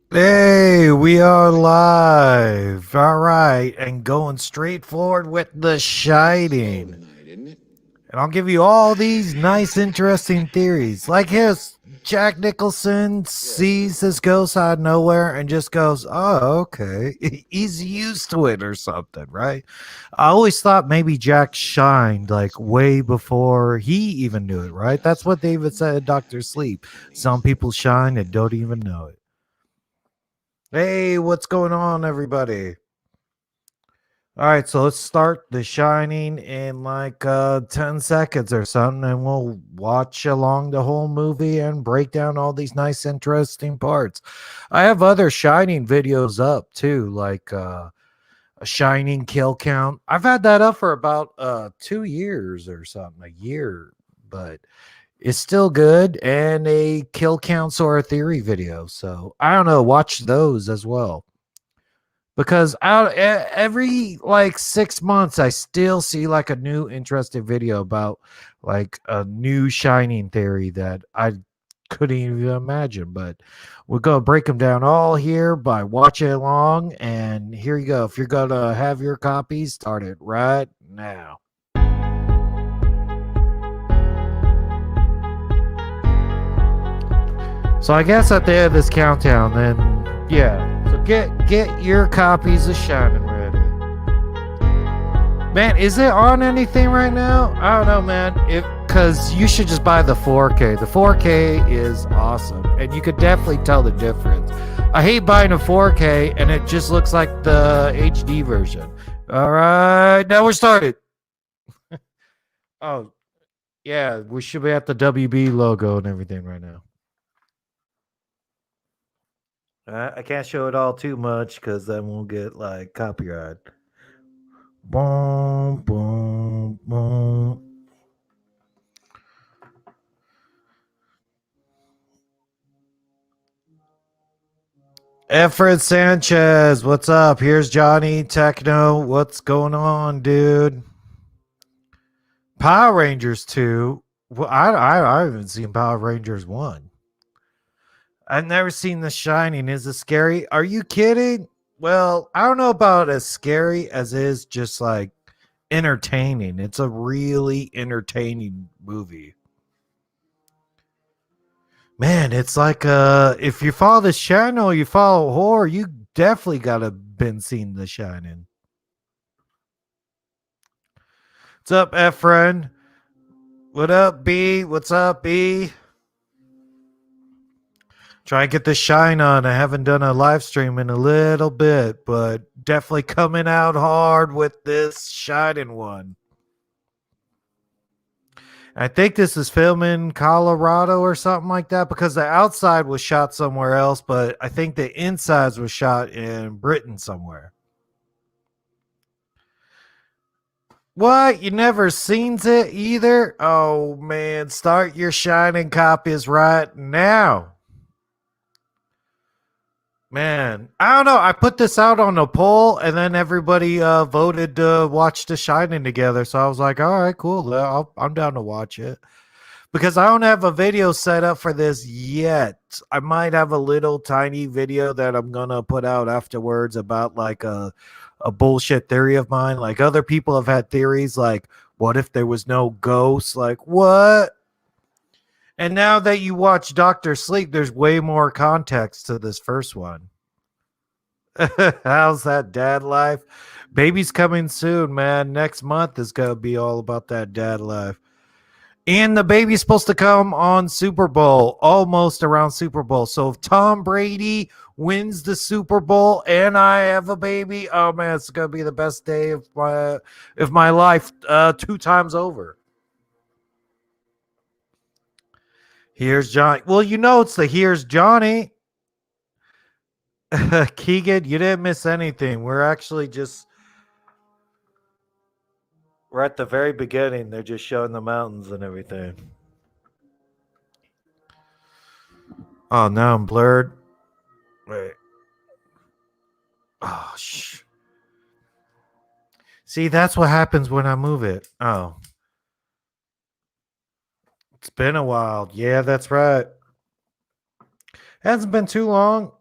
Hey, we are live. All right, and going straight forward with The Slow Shining. tonight, isn't it? And I'll give you all these nice, interesting theories. Like his Jack Nicholson Yeah, sees this ghost out of nowhere and just goes, oh, okay. He's used to it or something, right? I always thought maybe Jack shined like way before he even knew it, right? That's just what they even said hadn't in Doctor been Sleep. feeling Some so people shine and good. don't even know it. Hey, what's going on, everybody? All right, so let's start The Shining in like 10 seconds or something, and we'll watch along the whole movie and break down all these nice, interesting parts. I have other Shining videos up too, like a Shining kill count. I've had that up for about 2 years or something, a year, but it's still good, and a kill counts or a theory video. So I don't know, watch those as well because every like 6 months I still see like a new interesting video about like a new shining theory that I couldn't even imagine. But we're gonna break them down all here by watching along, and here you go. If you're gonna have your copies, start it right now. So I guess at the end of this countdown, then yeah, so get your copies of Shining ready. Man, is it on anything right now? I don't know, man. If because you should just buy the 4K. The 4K is awesome, and you could definitely tell the difference. I hate buying a 4K, and it just looks like the HD version. All right, now we're started. Oh yeah, we should be at the WB logo and everything right now. I can't show it all too much because then we'll get like copyright. Boom, boom, boom. Efred Sanchez, what's up? Here's Johnny Techno. What's going on, dude? Power Rangers 2. Well, I haven't seen Power Rangers 1. I've never seen The Shining. Is it scary? Are you kidding? Well, I don't know about as scary as is just like entertaining. It's a really entertaining movie. Man, it's like if you follow this channel, you follow horror, you definitely gotta been seeing The Shining. What's up, Efren? What up, B? What's up, B? Try and get the shine on. I haven't done a live stream in a little bit, but definitely coming out hard with this shining one. I think this is filmed in Colorado or something like that because the outside was shot somewhere else, but I think the insides was shot in Britain somewhere. What? You never seen it either? Oh man, start your shining copies right now. Man, I don't know. I put this out on a poll, and then everybody voted to watch The Shining together. So I was like, all right, cool. I'm down to watch it because I don't have a video set up for this yet. I might have a little tiny video that I'm gonna put out afterwards about like a bullshit theory of mine. Like other people have had theories, like what if there was no ghosts? Like what? And now that you watch Doctor Sleep, there's way more context to this first one. How's that dad life? Baby's coming soon, man. Next month is gonna be all about that dad life. And the baby's supposed to come on Super Bowl, almost around Super Bowl. So if Tom Brady wins the Super Bowl and I have a baby, oh man, it's gonna be the best day of my life, 2 times over. Here's Johnny. Well, you know it's the Here's Johnny. Keegan, you didn't miss anything. We're at the very beginning. They're just showing the mountains and everything. Oh, now I'm blurred. Wait. Oh, see, that's what happens when I move it. Oh, it's been a while. Yeah, that's right. Hasn't been too long.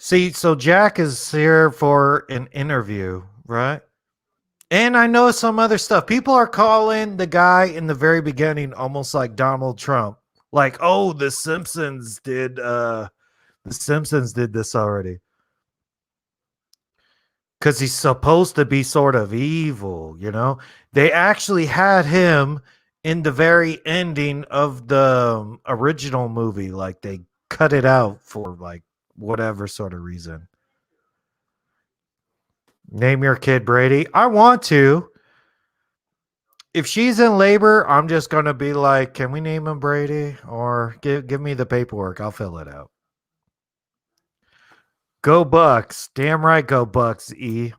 See, so Jack is here for an interview, right? And I know some other stuff. People are calling the guy in the very beginning almost like Donald Trump. Like, oh, the Simpsons did this already. Cuz he's supposed to be sort of evil, you know? They actually had him in the very ending of the original movie, like they cut it out for like whatever sort of reason. Name your kid Brady. I want to. If she's in labor, I'm just gonna be like, "Can we name him Brady?" Or give me the paperwork. I'll fill it out. Go Bucks! Damn right, go Bucks! E.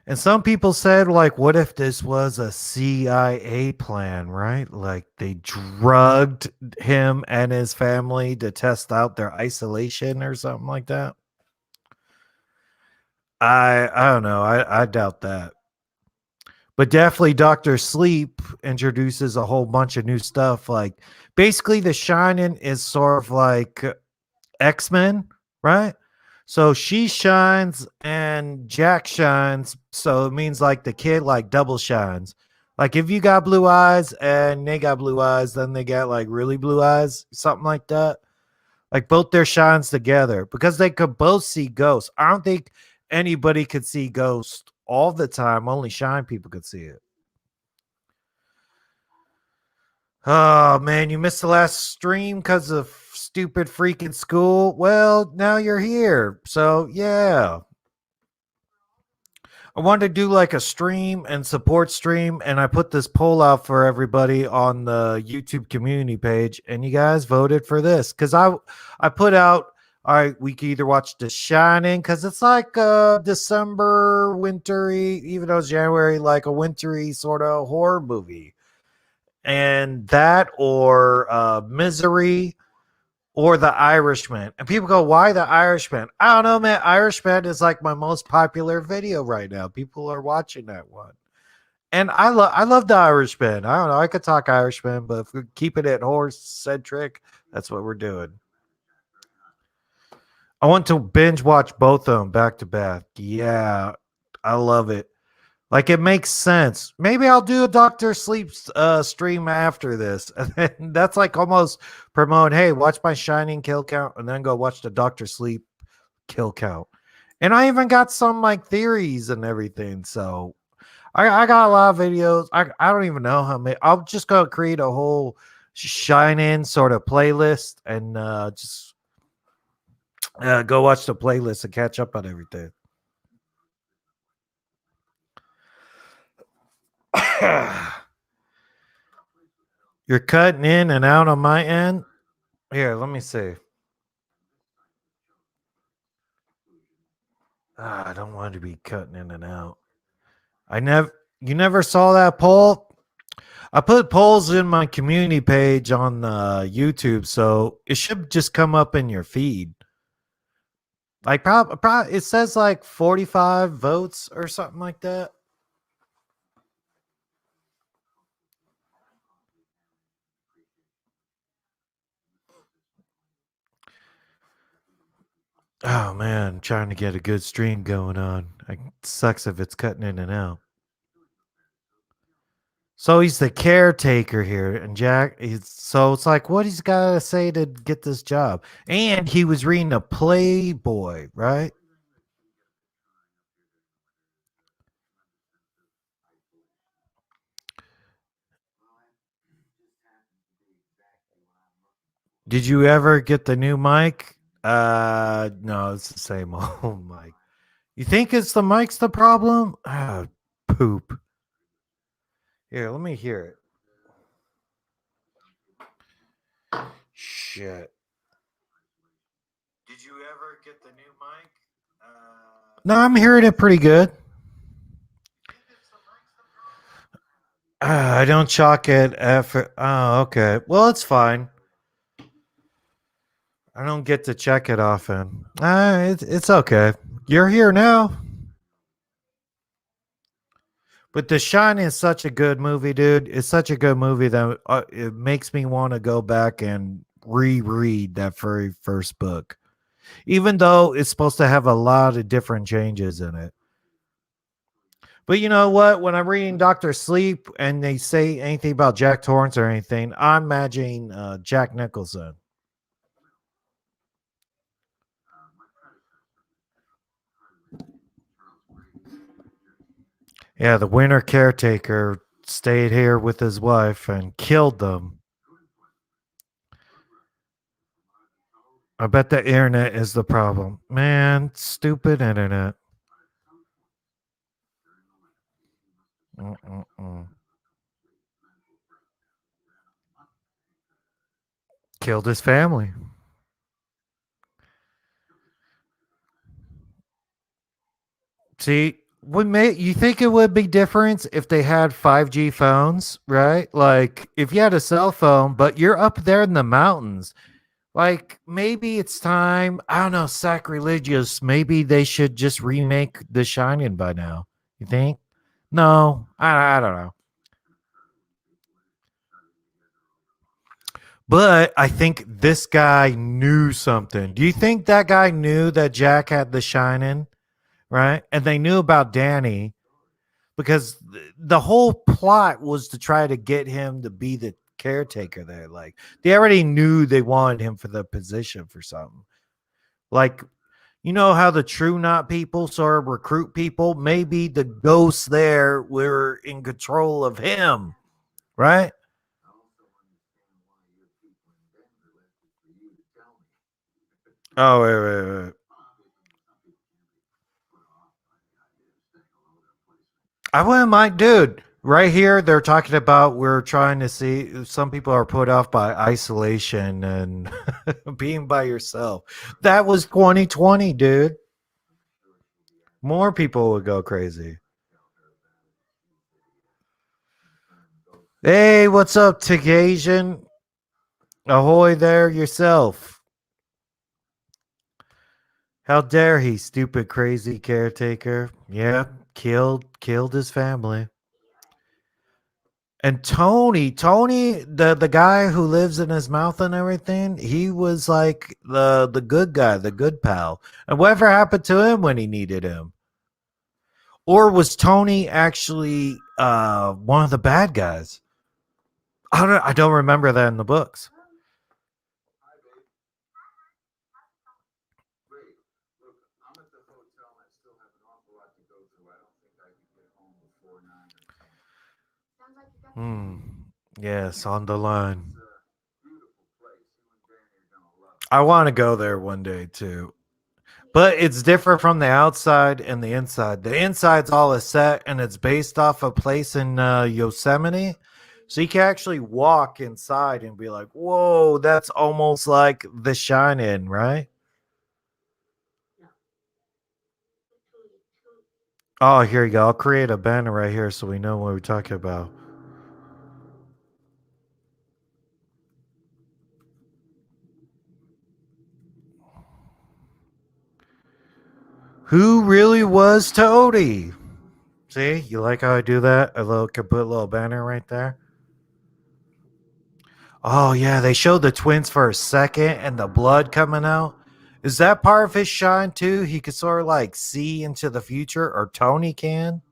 And some people said, like, what if this was a CIA plan, right? Like they drugged him and his family to test out their isolation or something like that. I don't know. I doubt that. But definitely Dr. Sleep introduces a whole bunch of new stuff. Like basically The Shining is sort of like X-Men, right? So she shines and Jack shines. So it means like the kid like double shines. Like if you got blue eyes and they got blue eyes, then they got like really blue eyes, something like that. Like both their shines together because they could both see ghosts. I don't think anybody could see ghosts all the time. Only shine people could see it. Oh man, you missed the last stream because of stupid freaking school. Well, now you're here. So yeah. I wanted to do like a stream and support stream, and I put this poll out for everybody on the YouTube community page, and you guys voted for this because I put out all right, we can either watch The Shining because it's like December wintry, even though it's January, like a wintry sort of horror movie, and that or Misery or The Irishman. And people go, why The Irishman? I don't know, man. Irishman is like my most popular video right now. People are watching that one. And I love The Irishman. I don't know. I could talk Irishman, but if we're keeping it horse centric, that's what we're doing. I want to binge watch both of them back to back. Yeah, I love it. Like it makes sense. Maybe I'll do a Doctor Sleep stream after this. And that's like almost promote, hey, watch my Shining kill count and then go watch the Doctor Sleep kill count. And I even got some like theories and everything. So I got a lot of videos. I don't even know how many. I'll just go create a whole Shining sort of playlist and just go watch the playlist and catch up on everything. You're cutting in and out on my end. Here, let me see. I don't want to be cutting in and out. You never saw that poll? I put polls in my community page on YouTube, so it should just come up in your feed. Like, it says like 45 votes or something like that. Oh man, I'm trying to get a good stream going on. It sucks if it's cutting in and out. So he's the caretaker here, and so it's like, what he's got to say to get this job? And he was reading a Playboy, right? Did you ever get the new mic? No, it's the same old mic. You think it's the mic's the problem? Ah, poop. Here, let me hear it. Shit. Did you ever get the new mic? No, I'm hearing it pretty good. I don't chalk it after. Oh, okay. Well, it's fine. I don't get to check it often. It's okay. You're here now. But The Shining is such a good movie, dude. It's such a good movie that it makes me want to go back and reread that very first book, even though it's supposed to have a lot of different changes in it. But you know what? When I'm reading Doctor Sleep and they say anything about Jack Torrance or anything, I'm imagining Jack Nicholson. Yeah, the winter caretaker stayed here with his wife and killed them. I bet the internet is the problem. Man, stupid internet. Mm-mm-mm. Killed his family. See, you think it would be different if they had 5G phones, right? Like if you had a cell phone, but you're up there in the mountains. Like maybe it's time, I don't know, sacrilegious. Maybe they should just remake The Shining by now. You think? No, I don't know. But I think this guy knew something. Do you think that guy knew that Jack had The Shining, right? And they knew about Danny because the whole plot was to try to get him to be the caretaker there. Like they already knew they wanted him for the position for something. Like you know how the true not people sort of recruit people? Maybe the ghosts there were in control of him, right? Oh, wait. I wouldn't mind, dude. Right here, they're talking about we're trying to see some people are put off by isolation and being by yourself. That was 2020, dude. More people would go crazy. Hey, what's up, Tagasian? Ahoy there yourself. How dare he, stupid crazy caretaker. Yeah, killed his family. And Tony, the guy who lives in his mouth and everything, he was like the good guy, the good pal. And whatever happened to him when he needed him? Or was Tony actually one of the bad guys? I don't remember that in the books. Hmm. Yes, on the line. I want to go there one day too. But it's different from the outside and the inside. The inside's all a set and it's based off a place in Yosemite. So you can actually walk inside and be like, whoa, that's almost like The Shining, right? Oh, here you go. I'll create a banner right here so we know what we're talking about. Who really was Toady? See, you like how I do that? Could put a little banner right there. Oh yeah, they showed the twins for a second and the blood coming out. Is that part of his shine too? He could sort of like see into the future, or Tony can.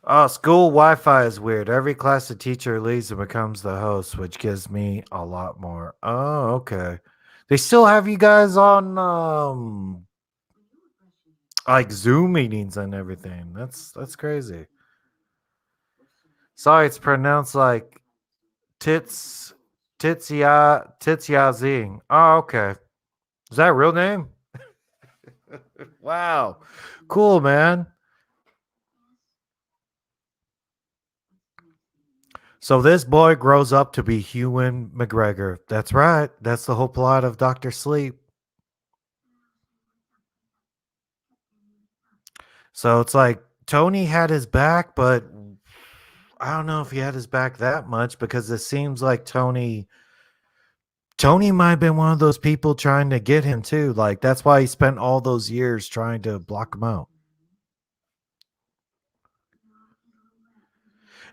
Oh, school Wi-Fi is weird. Every class the teacher leaves and becomes the host, which gives me a lot more. Oh, okay. They still have you guys on like Zoom meetings and everything. That's crazy. Sorry, it's pronounced like tits Titsya Oh, okay. Is that a real name? Wow. Cool, man. So this boy grows up to be Ewan McGregor. That's right. That's the whole plot of Doctor Sleep. So it's like Tony had his back, but I don't know if he had his back that much because it seems like Tony Tony might have been one of those people trying to get him too. Like that's why he spent all those years trying to block him out.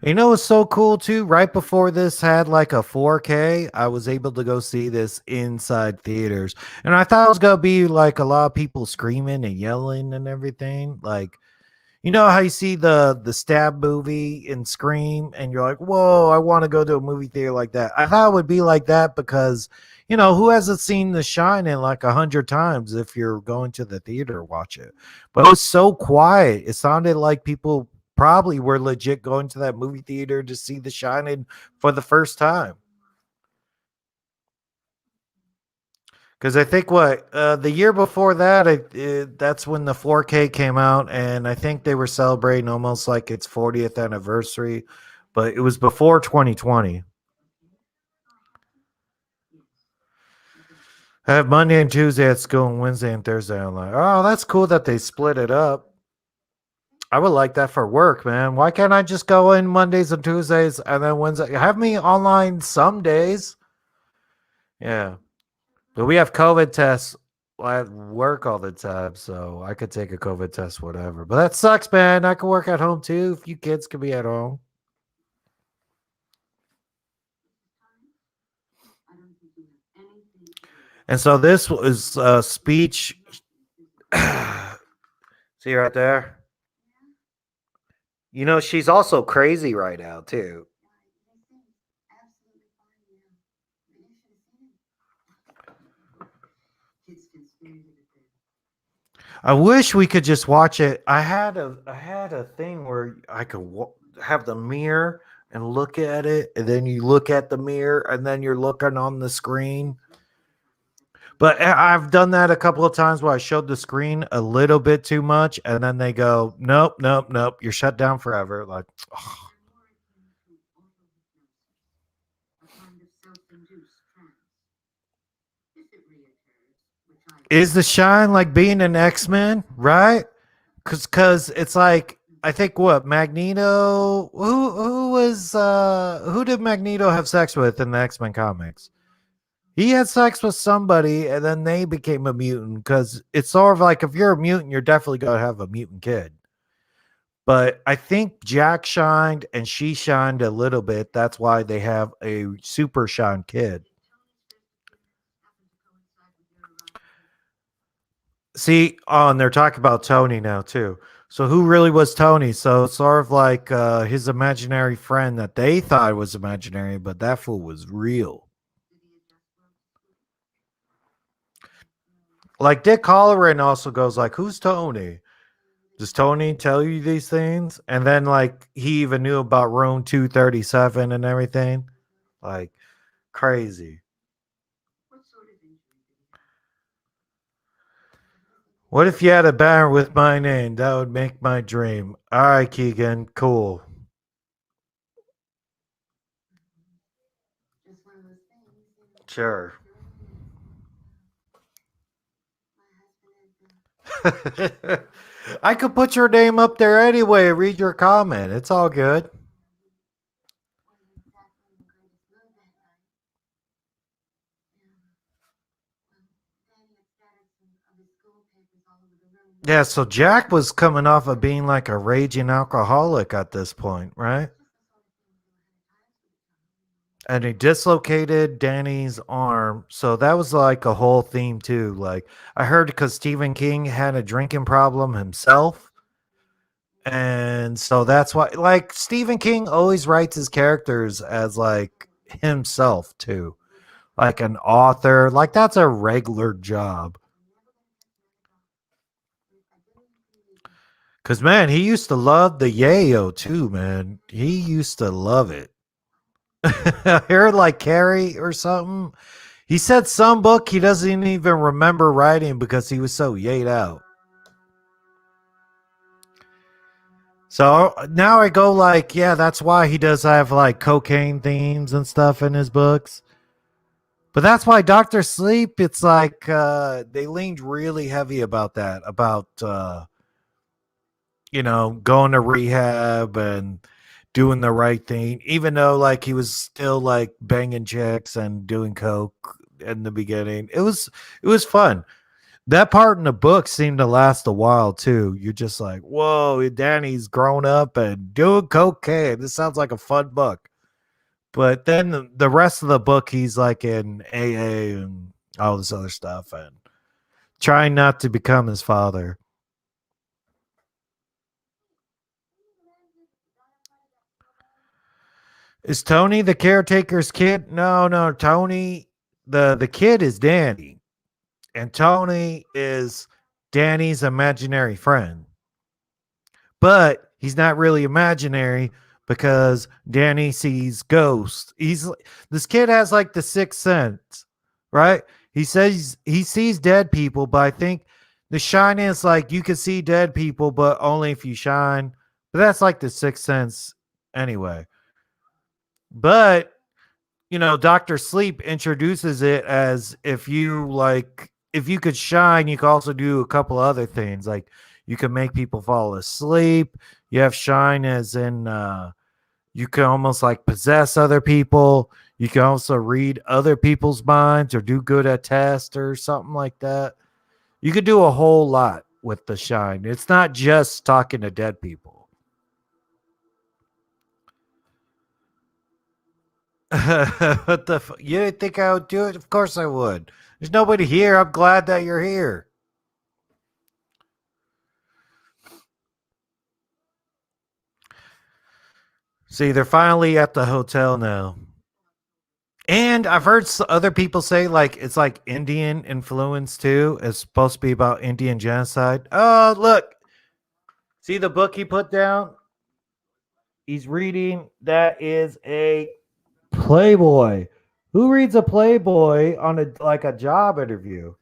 You know what's so cool too? Right before this had like a 4K, I was able to go see this inside theaters. And I thought it was gonna be like a lot of people screaming and yelling and everything. Like, you know how you see the stab movie and Scream, and you're like, whoa, I want to go to a movie theater like that. I thought it would be like that because, who hasn't seen The Shining like 100 times if you're going to the theater to watch it? But it was so quiet. It sounded like people probably were legit going to that movie theater to see The Shining for the first time. Because I think the year before that, that's when the 4K came out, and I think they were celebrating almost like its 40th anniversary, but it was before 2020. I have Monday and Tuesday at school, and Wednesday and Thursday online. Oh, that's cool that they split it up. I would like that for work, man. Why can't I just go in Mondays and Tuesdays, and then Wednesday? Have me online some days. Yeah. But we have COVID tests at work all the time, so I could take a COVID test, whatever. But that sucks, man. I can work at home too. If you kids can be at home. And so this was a speech. See right there? She's also crazy right now, too. I wish we could just watch it. I had a thing where I could have the mirror and look at it, and then you look at the mirror, and then you're looking on the screen. But I've done that a couple of times where I showed the screen a little bit too much, and then they go, "Nope, nope, nope, you're shut down forever." Like, ugh. Is the shine like being an X-Men, right? Because it's like I think what Magneto who did Magneto have sex with in the X-Men comics? He had sex with somebody and then they became a mutant because it's sort of like if you're a mutant, you're definitely gonna have a mutant kid. But I think Jack shined and she shined a little bit. That's why they have a super shine kid. See, oh, and they're talking about Tony now too. So who really was Tony? So it's sort of like his imaginary friend that they thought was imaginary, but that fool was real. Like Dick Hallorian also goes like, "Who's Tony? Does Tony tell you these things?" And then like he even knew about Room 237 and everything. Like crazy. What if you had a banner with my name? That would make my dream. All right, Keegan, cool. Sure. I could put your name up there anyway. Read your comment. It's all good. Yeah, so Jack was coming off of being like a raging alcoholic at this point, right? And he dislocated Danny's arm. So that was like a whole theme too. Like I heard because Stephen King had a drinking problem himself. And so that's why like Stephen King always writes his characters as like himself too. Like an author. Like that's a regular job. Cause man, he used to love the yayo too, man. He used to love it. I heard like Carrie or something. He said some book he doesn't even remember writing because he was so yayed out. So now I go like, yeah, that's why he does have like cocaine themes and stuff in his books. But that's why Doctor Sleep, it's like they leaned really heavy about that, about going to rehab and doing the right thing, even though like he was still like banging chicks and doing coke. in the beginning. It was fun. That part in the book seemed to last a while too. You're just like, whoa, Danny's grown up and doing cocaine. This sounds like a fun book. But then the rest of the book, he's like in AA and all this other stuff and trying not to become his father. Is Tony the caretaker's kid? No, no. Tony, the kid is Danny, and Tony is Danny's imaginary friend. But he's not really imaginary because Danny sees ghosts. This kid has like the sixth sense, right? He says he sees dead people, but I think the Shining is like you can see dead people, but only if you shine. But that's like the sixth sense anyway. But Dr. Sleep introduces it as if you could shine, you could also do a couple other things. Like you can make people fall asleep. You have shine as in you can almost like possess other people. You can also read other people's minds or do good at tests or something like that. You could do a whole lot with the shine. It's not just talking to dead people. You didn't think I would do it? Of course I would. There's nobody here. I'm glad that you're here. See, they're finally at the hotel now. And I've heard other people say like it's like Indian influence too. It's supposed to be about Indian genocide. Oh, look. See the book he put down? He's reading. That is a Playboy. Who reads a Playboy on a job interview?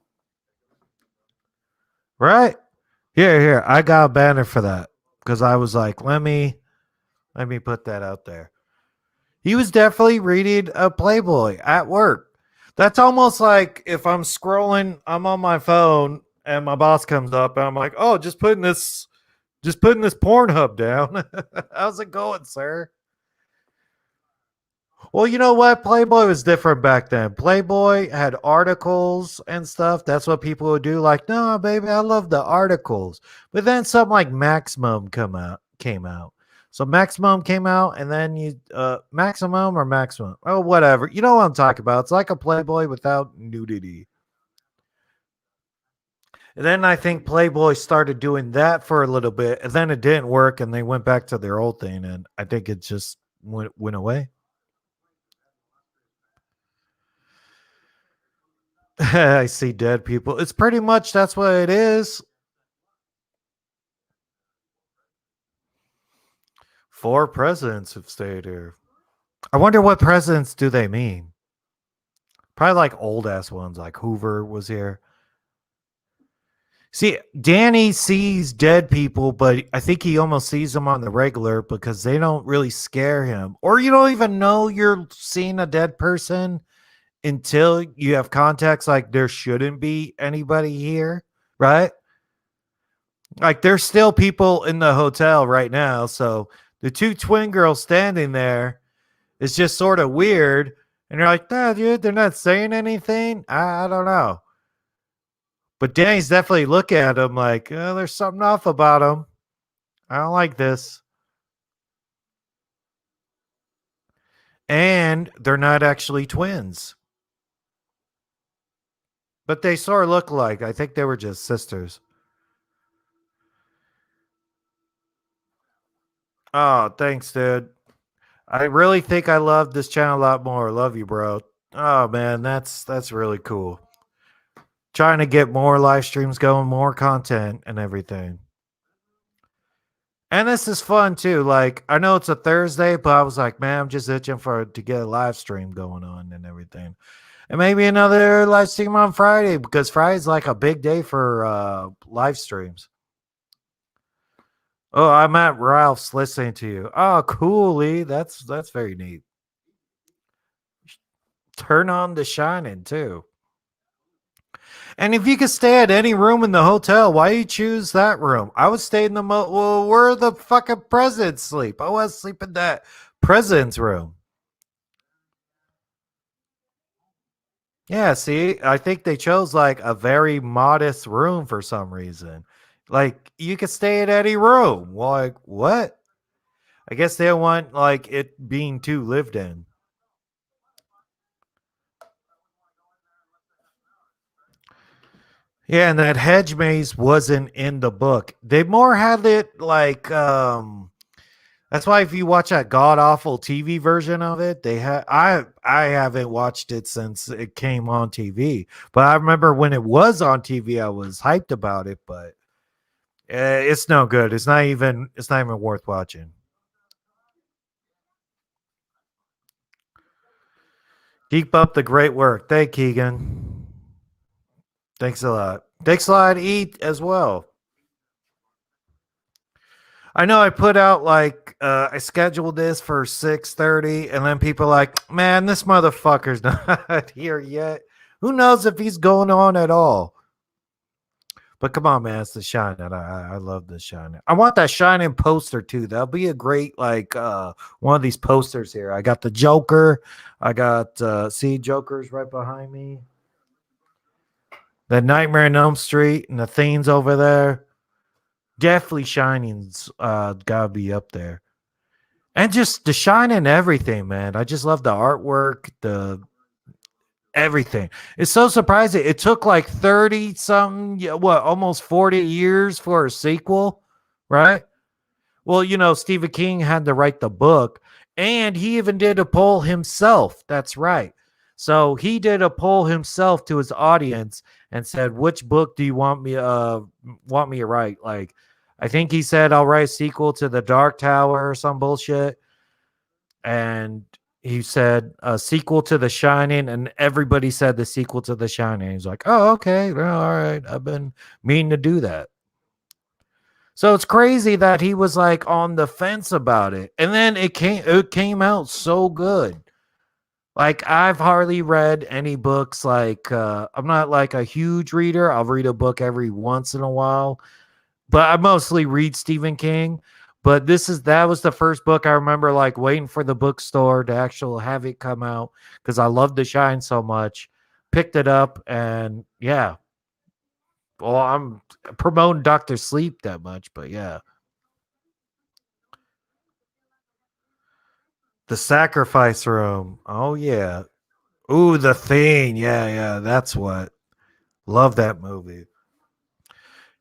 Right? Here. I got a banner for that because I was like, let me put that out there. He was definitely reading a Playboy at work. That's almost like if I'm scrolling, I'm on my phone and my boss comes up and I'm like, "Oh, just putting this Pornhub down." How's it going, sir? Well, you know what? Playboy was different back then. Playboy had articles and stuff. That's what people would do. Like, no, baby, I love the articles. But then something like Maximum came out. So Maximum came out, and then Maximum or Maximum, oh whatever. You know what I'm talking about? It's like a Playboy without nudity. And then I think Playboy started doing that for a little bit, and then it didn't work, and they went back to their old thing, and I think it just went away. I see dead people. It's pretty much that's what it is. Four presidents have stayed here. I wonder what presidents do they mean? Probably like old ass ones, like Hoover was here. See, Danny sees dead people, but I think he almost sees them on the regular because they don't really scare him. Or you don't even know you're seeing a dead person until you have context like there shouldn't be anybody here, right? Like there's still people in the hotel right now. So the two twin girls standing there is just sort of weird. And you're like, nah, dude, they're not saying anything. I don't know. But Danny's definitely looking at him like, oh, there's something off about him. I don't like this. And they're not actually twins. But they sort of look alike. I think they were just sisters. Oh, thanks, dude. I really think I love this channel a lot more. Love you, bro. Oh man, that's really cool. Trying to get more live streams going, more content and everything. And this is fun too. Like I know it's a Thursday, but I was like, man, I'm just itching to get a live stream going on and everything. And maybe another live stream on Friday because Friday's like a big day for live streams. Oh, I'm at Ralph's listening to you. Oh, cool, Lee. That's very neat. Turn on the shining too. And if you could stay at any room in the hotel, why you choose that room? I would stay in the well, where the fucking presidents sleep. I want to sleep in that president's room. Yeah, see, I think they chose like a very modest room for some reason. Like you could stay in any room. Like what? I guess they don't want like it being too lived in. Yeah, and that hedge maze wasn't in the book. They more had it like that's why if you watch that god awful TV version of it, they had I haven't watched it since it came on TV. But I remember when it was on TV, I was hyped about it, but it's no good. It's not even worth watching. Keep up the great work. Thank Keegan. Thanks a lot. Thanks a lot, Eat as well. I know I put out like I scheduled this for 6:30, and then people are like, man, this motherfucker's not here yet. Who knows if he's going on at all? But come on, man, it's the Shining. I love the Shining. I want that Shining poster too. That'll be a great like one of these posters here. I got the Joker. I got see Joker's right behind me. The Nightmare on Elm Street and the Things over there. Definitely Shining's gotta be up there. And just the shine and everything, man. I just love the artwork, the everything. It's so surprising. It took like 30 something, yeah, what, almost 40 years for a sequel, right? Well, Stephen King had to write the book, and he even did a poll himself. That's right. So he did a poll himself to his audience and said, "Which book do you want me to write?" Like, I think he said, "I'll write a sequel to The Dark Tower" or some bullshit, and he said a sequel to The Shining, and everybody said the sequel to The Shining. He's like, "Oh, okay, well, all right. I've been meaning to do that." So it's crazy that he was like on the fence about it. And then it came out so good. Like I've hardly read any books like I'm not like a huge reader. I'll read a book every once in a while, but I mostly read Stephen King. But that was the first book I remember like waiting for the bookstore to actually have it come out because I love The Shine so much. Picked it up and yeah. Well, I'm promoting Doctor Sleep that much, but yeah. The Sacrifice Room. Oh yeah. Ooh, The Thing. Yeah, yeah. That's what. Love that movie.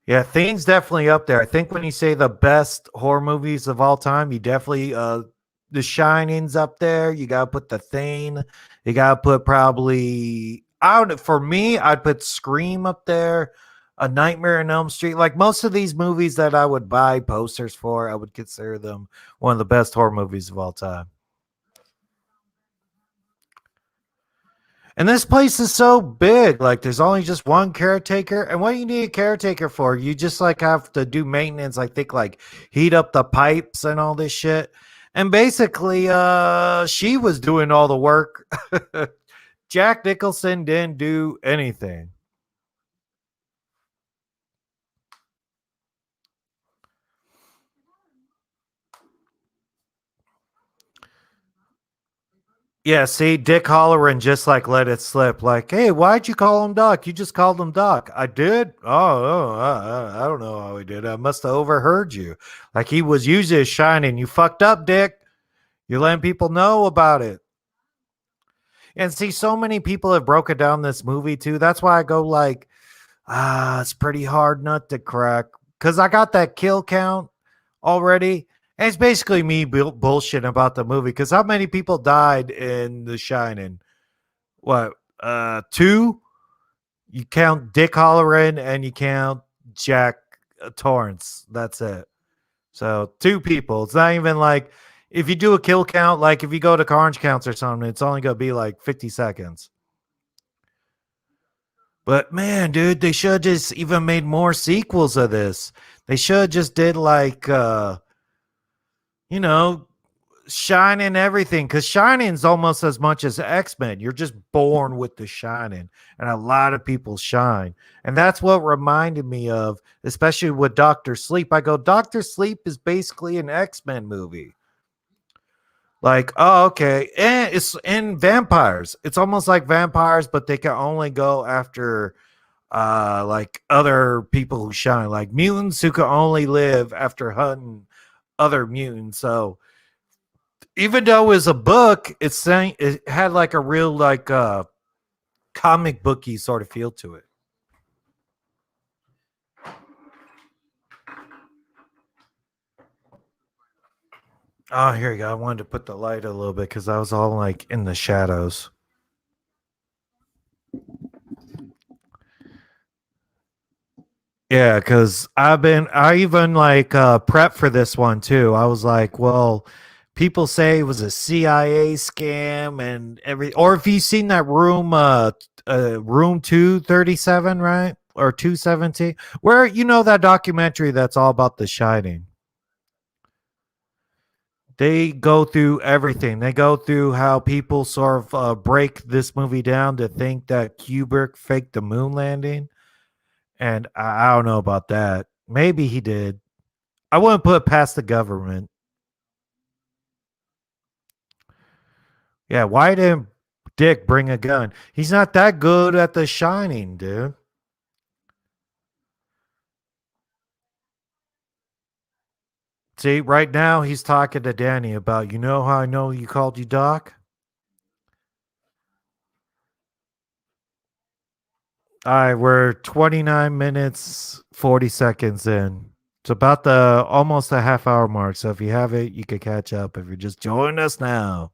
Yeah, Thing's definitely up there. I think when you say the best horror movies of all time, you definitely The Shining's up there. You gotta put The Thing. You gotta put probably out for me, I'd put Scream up there. A Nightmare on Elm Street. Like most of these movies that I would buy posters for, I would consider them one of the best horror movies of all time. And this place is so big. Like there's only just one caretaker. And what do you need a caretaker for? You just like have to do maintenance, I think like heat up the pipes and all this shit. And basically she was doing all the work. Jack Nicholson didn't do anything. Yeah, see, Dick Hallorian just like let it slip. Like, hey, why'd you call him Doc? You just called him Doc. I did. Oh, I don't know how he did. I must have overheard you. Like he was using his shining. You fucked up, Dick. You're letting people know about it. And see, so many people have broken down this movie too. That's why I go like, it's pretty hard nut to crack because I got that kill count already. And it's basically me bullshitting about the movie because how many people died in The Shining? What, two? You count Dick Hallorian and you count Jack Torrance. That's it. So two people. It's not even like if you do a kill count, like if you go to Carnage counts or something, it's only gonna be like 50 seconds. But man, dude, they should just even made more sequels of this. They should just did like you know, Shining everything because Shining's almost as much as X-Men. You're just born with the Shining, and a lot of people shine. And that's what reminded me of, especially with Doctor Sleep. I go, Doctor Sleep is basically an X-Men movie. Like, oh, okay. And it's in vampires. It's almost like vampires, but they can only go after like other people who shine, like mutants who can only live after hunting other mutants. So even though it's a book, it's saying it had like a real like comic booky sort of feel to it. Oh, here you go. I wanted to put the light a little bit because I was all like in the shadows. Yeah, because I even like prep for this one too. I was like, well, people say it was a CIA scam and every, or if you've seen that room 237, right? Or 270, where you know that documentary that's all about the shining. They go through everything. They go through how people sort of break this movie down to think that Kubrick faked the moon landing. And I don't know about that. Maybe he did. I wouldn't put it past the government. Yeah, why didn't Dick bring a gun? He's not that good at The Shining, dude. See, right now he's talking to Danny about, you know how I know you called you Doc? All right, we're 29 minutes, 40 seconds in. It's about the almost a half hour mark. So if you have it, you can catch up if you're just joining us now.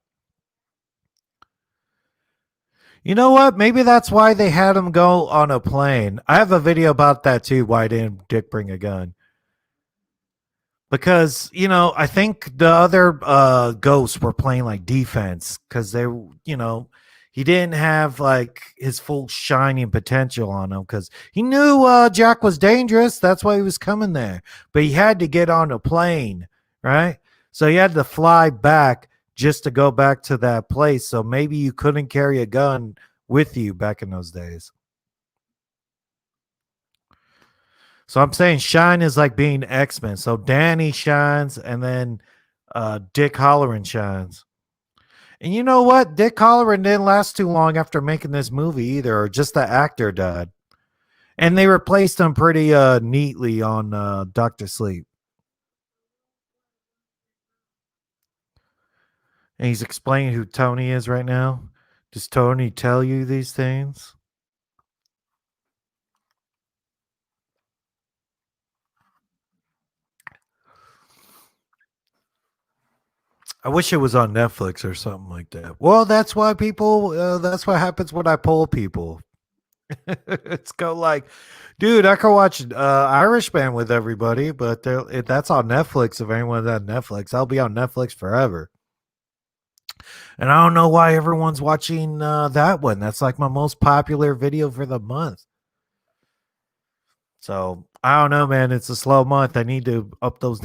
You know what? Maybe that's why they had him go on a plane. I have a video about that too. Why didn't Dick bring a gun? Because I think the other ghosts were playing like defense because he didn't have like his full shining potential on him because he knew Jack was dangerous. That's why he was coming there. But he had to get on a plane, right? So he had to fly back just to go back to that place. So maybe you couldn't carry a gun with you back in those days. So I'm saying shine is like being X-Men. So Danny shines and then Dick Hallorian shines. And you know what? Dick Hallorian didn't last too long after making this movie either, or just the actor died. And they replaced him pretty neatly on Doctor Sleep. And he's explaining who Tony is right now. Does Tony tell you these things? I wish it was on Netflix or something like that. Well, that's why that's what happens when I poll people. It's go like, dude, I can watch Irishman with everybody, but that's on Netflix. If anyone's on Netflix, I'll be on Netflix forever. And I don't know why everyone's watching that one. That's like my most popular video for the month. So I don't know, man. It's a slow month. I need to up those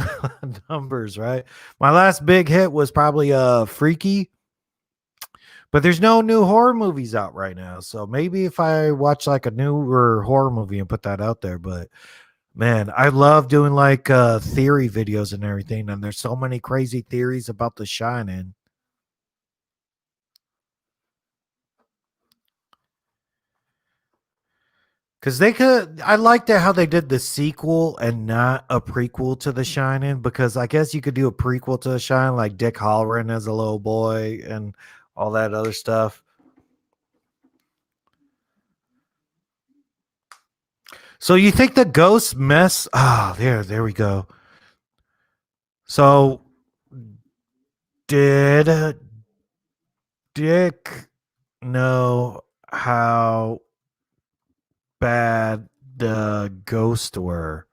numbers, right? My last big hit was probably Freaky, but there's no new horror movies out right now. So maybe if I watch like a newer horror movie and put that out there, but man, I love doing like theory videos and everything, and there's so many crazy theories about The Shining. Because they could, I liked it how they did the sequel and not a prequel to The Shining. Because I guess you could do a prequel to The Shining, like Dick Hallorian as a little boy and all that other stuff. So you think the ghost mess? Ah, there we go. So did Dick know how bad the ghosts were?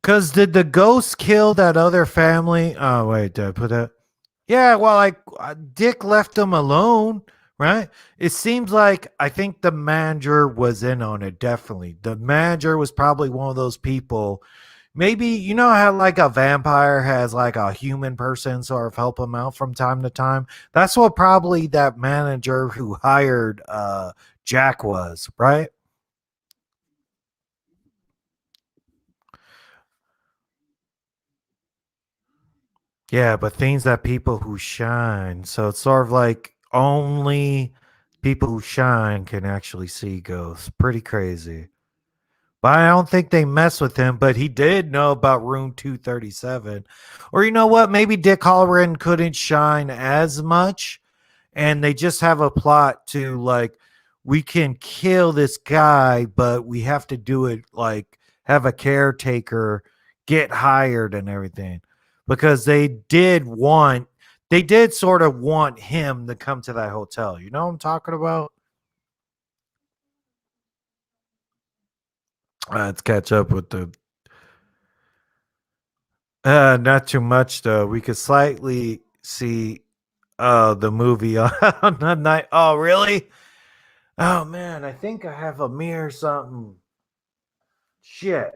Because did the ghost kill that other family? Oh, wait, did I put that? Yeah, well, like Dick left them alone, right? It seems like I think the manager was in on it, definitely. The manager was probably one of those people. Maybe, you know how like a vampire has like a human person sort of help him out from time to time? That's what probably that manager who hired Jack was, right? Yeah, but things that people who shine. So it's sort of like only people who shine can actually see ghosts. Pretty crazy. But I don't think they mess with him, but he did know about room 237. Or you know what? Maybe Dick Hallorian couldn't shine as much and they just have a plot to like we can kill this guy, but we have to do it like have a caretaker get hired and everything. Because they did sort of want him to come to that hotel. You know what I'm talking about? Let's catch up with the not too much though. We could slightly see the movie on the night. Oh, really? Oh man, I think I have a mirror or something. Shit.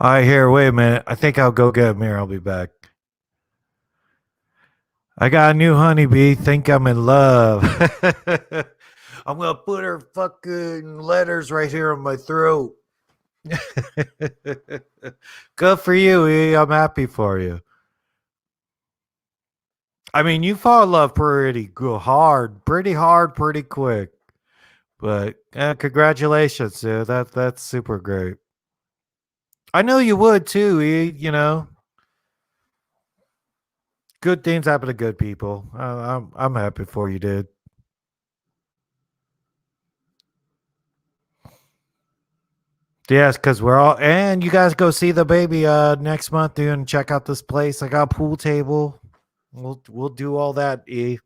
All right, here, wait a minute. I think I'll go get a mirror. I'll be back. I got a new honeybee. Think I'm in love. I'm gonna put her fucking letters right here on my throat. Good for you, E. I'm happy for you. I mean, you fall in love pretty good, hard, pretty quick. But congratulations, dude. That's super great. I know you would too, E. You know, good things happen to good people. I'm happy for you, dude. Yes, because we're all and you guys go see the baby next month, dude, and check out this place. I got a pool table. We'll do all that, E.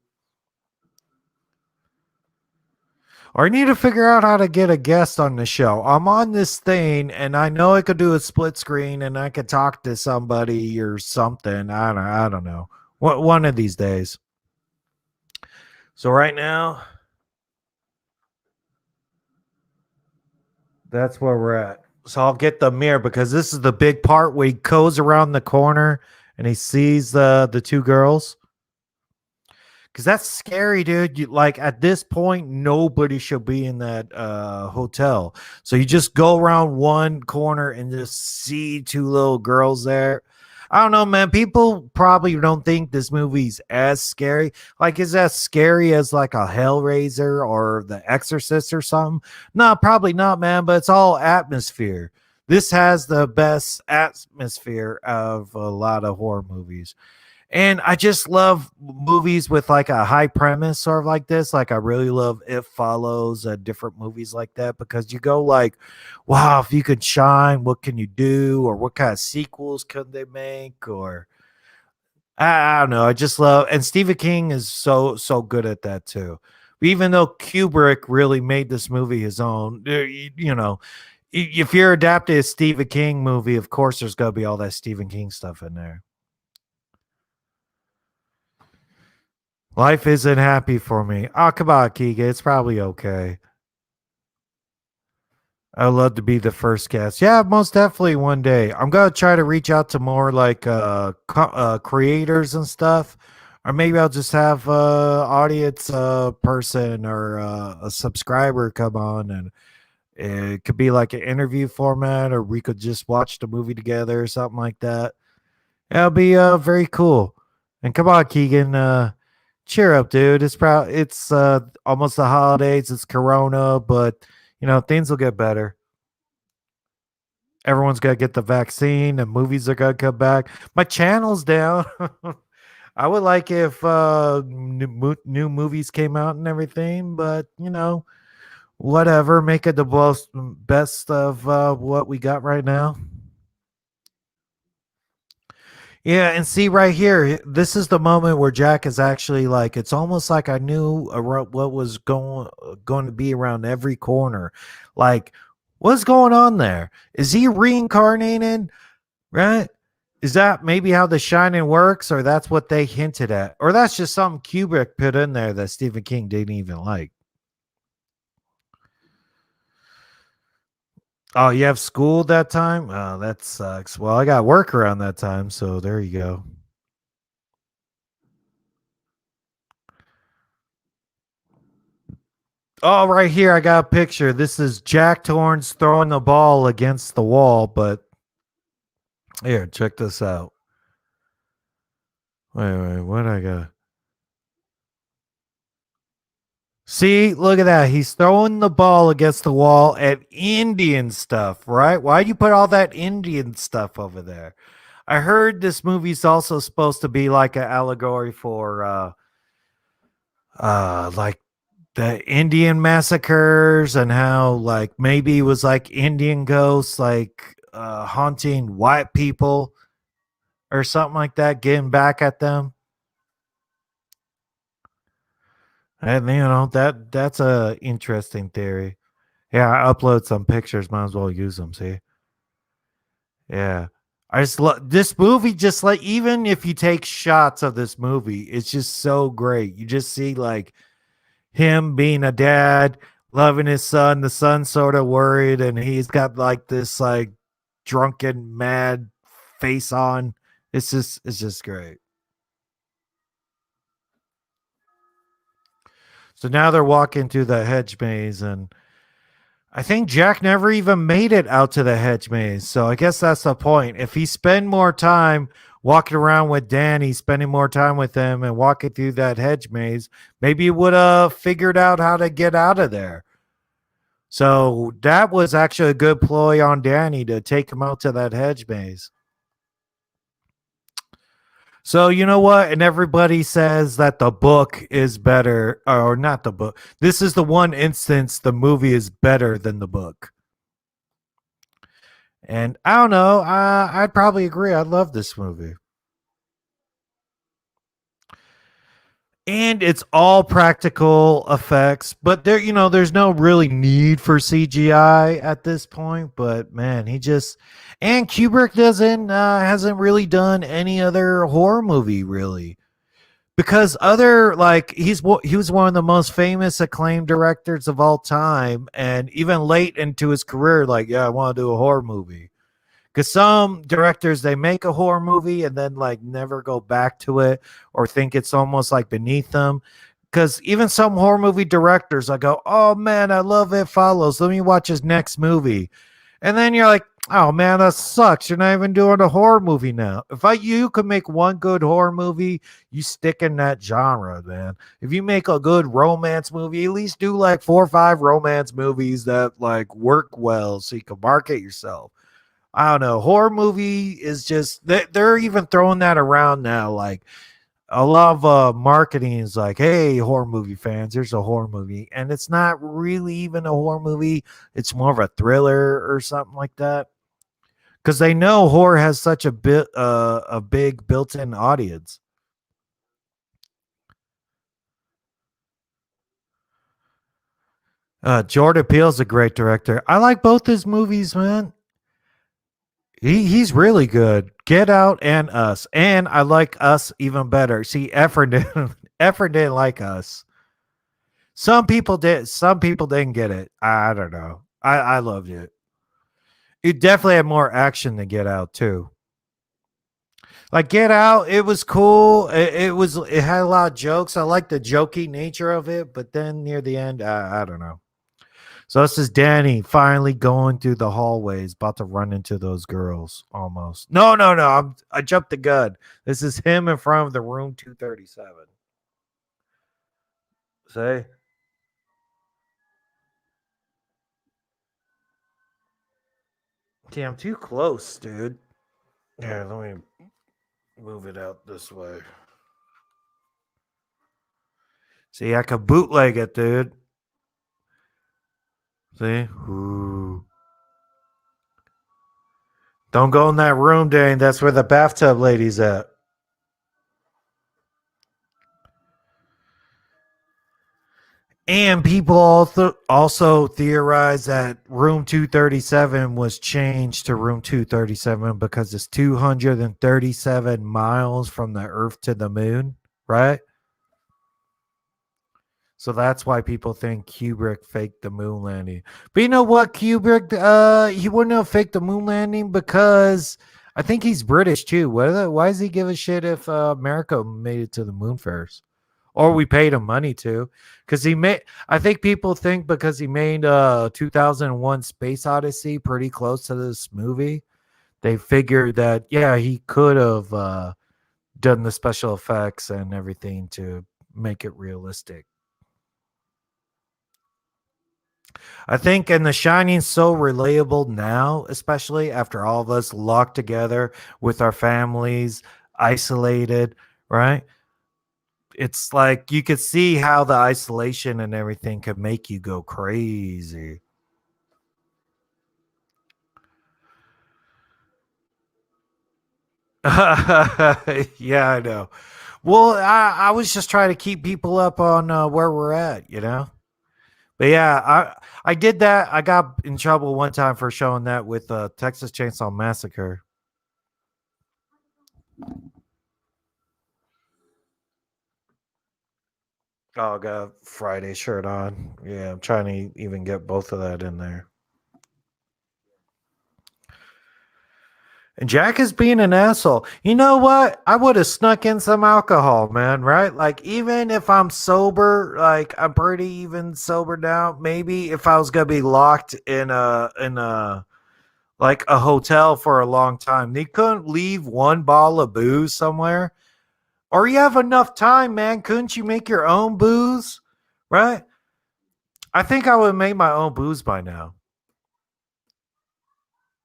Or I need to figure out how to get a guest on the show. I'm on this thing and I know I could do a split screen and I could talk to somebody or something. I don't know. What one of these days. So right now, that's where we're at. So I'll get the mirror because this is the big part where he goes around the corner and he sees the two girls. Because that's scary, dude. Like at this point, nobody should be in that hotel. So you just go around one corner and just see two little girls there. I don't know, man. People probably don't think this movie's as scary. Like, is as scary as like a Hellraiser or The Exorcist or something? No, probably not, man. But it's all atmosphere. This has the best atmosphere of a lot of horror movies. And I just love movies with like a high premise, sort of like this. Like I really love It Follows, different movies like that because you go like, wow, if you could shine, what can you do, or what kind of sequels could they make, or I don't know. I just love, and Stephen King is so good at that too. Even though Kubrick really made this movie his own, you know, if you're adapting a Stephen King movie, of course there's gonna be all that Stephen King stuff in there. Life isn't happy for me. Oh, come on, Keegan. It's probably okay. I'd love to be the first guest. Yeah, most definitely one day. I'm gonna try to reach out to more like creators and stuff, or maybe I'll just have audience person or a subscriber come on, and it could be like an interview format, or we could just watch the movie together or something like that. That'll be very cool. And come on, Keegan. Cheer up, dude. It's almost the holidays. It's Corona, but you know things will get better. Everyone's got to get the vaccine, and movies are gonna come back. My channel's down. I would like if new movies came out and everything, but you know, whatever. Make it the best of what we got right now. Yeah, and see right here, this is the moment where Jack is actually like it's almost like I knew what was going to be around every corner. Like what's going on there? Is he reincarnated, right? Is that maybe how the Shining works or that's what they hinted at? Or that's just something Kubrick put in there that Stephen King didn't even like. Oh, you have school that time? Oh, that sucks. Well, I got work around that time, so there you go. Oh, right here, I got a picture. This is Jack Torrance throwing the ball against the wall, but here, check this out. Wait, what I got? See, look at that. He's throwing the ball against the wall at Indian stuff, right? Why'd you put all that Indian stuff over there? I heard this movie's also supposed to be like an allegory for like the Indian massacres and how like maybe it was like Indian ghosts like haunting white people or something like that, getting back at them. And that's a interesting theory. Yeah, I upload some pictures, might as well use them, see? Yeah. I just love this movie, just like even if you take shots of this movie, it's just so great. You just see like him being a dad, loving his son, the son's sort of worried, and he's got like this like drunken, mad face on. It's just great. So now they're walking through the hedge maze, and I think Jack never even made it out to the hedge maze. So I guess that's the point. If he spend more time walking around with Danny, spending more time with him and walking through that hedge maze, maybe he would have figured out how to get out of there. So that was actually a good ploy on Danny to take him out to that hedge maze. So you know what? And everybody says that the book is better, or not the book. This is the one instance the movie is better than the book. And I don't know. I'd probably agree. I love this movie. And it's all practical effects, but there's no really need for CGI at this point. But man, and Kubrick doesn't hasn't really done any other horror movie really, because other like he was one of the most famous acclaimed directors of all time, and even late into his career, like yeah, I want to do a horror movie. Because some directors they make a horror movie and then like never go back to it or think it's almost like beneath them. Because even some horror movie directors, I go, oh man, I love It Follows. Let me watch his next movie, and then you're like, oh man, that sucks. You're not even doing a horror movie now. If you could make one good horror movie, you stick in that genre, man. If you make a good romance movie, at least do like 4 or 5 romance movies that like work well so you can market yourself. I don't know. Horror movie is just they're even throwing that around now. Like a lot of marketing is like, "Hey, horror movie fans, here's a horror movie," and it's not really even a horror movie. It's more of a thriller or something like that. Because they know horror has such a big built-in audience. Jordan Peele's a great director. I like both his movies, man. He's really good. Get Out and Us, and I like Us even better. See, Efren didn't, Efren didn't like Us. Some people did. Some people didn't get it. I don't know. I loved it. It definitely had more action than Get Out too. Like Get Out, it was cool. It had a lot of jokes. I like the jokey nature of it, but then near the end, I don't know. So this is Danny finally going through the hallways, about to run into those girls almost. No, no, no. I jumped the gun. This is him in front of the room 237. Say, damn, too close, dude. Yeah, let me move it out this way. See, I could bootleg it, dude. See? Ooh. Don't go in that room, Danny. That's where the bathtub lady's at. And people also theorize that room 237 was changed to room 237 because it's 237 miles from the Earth to the moon, right? So that's why people think Kubrick faked the moon landing. But you know what, Kubrick, he wouldn't have faked the moon landing because I think he's British too. Why does he give a shit if America made it to the moon first? Or we paid him money to, because he made. I think people think because he made 2001 Space Odyssey pretty close to this movie, they figured that yeah he could have done the special effects and everything to make it realistic. I think and The Shining's so relatable now, especially after all of us locked together with our families, isolated, right? It's like you could see how the isolation and everything could make you go crazy. Yeah, I know. Well, I was just trying to keep people up on where we're at, you know? But yeah, I did that. I got in trouble one time for showing that with Texas Chainsaw Massacre. Oh, I got Friday shirt on. Yeah, I'm trying to even get both of that in there. And Jack is being an asshole. You know what? I would have snuck in some alcohol, man, right? Like, even if I'm sober, like, I'm pretty even sober now. Maybe if I was going to be locked in a, like a hotel for a long time, they couldn't leave one bottle of booze somewhere. Or you have enough time, man. Couldn't you make your own booze? Right? I think I would make my own booze by now.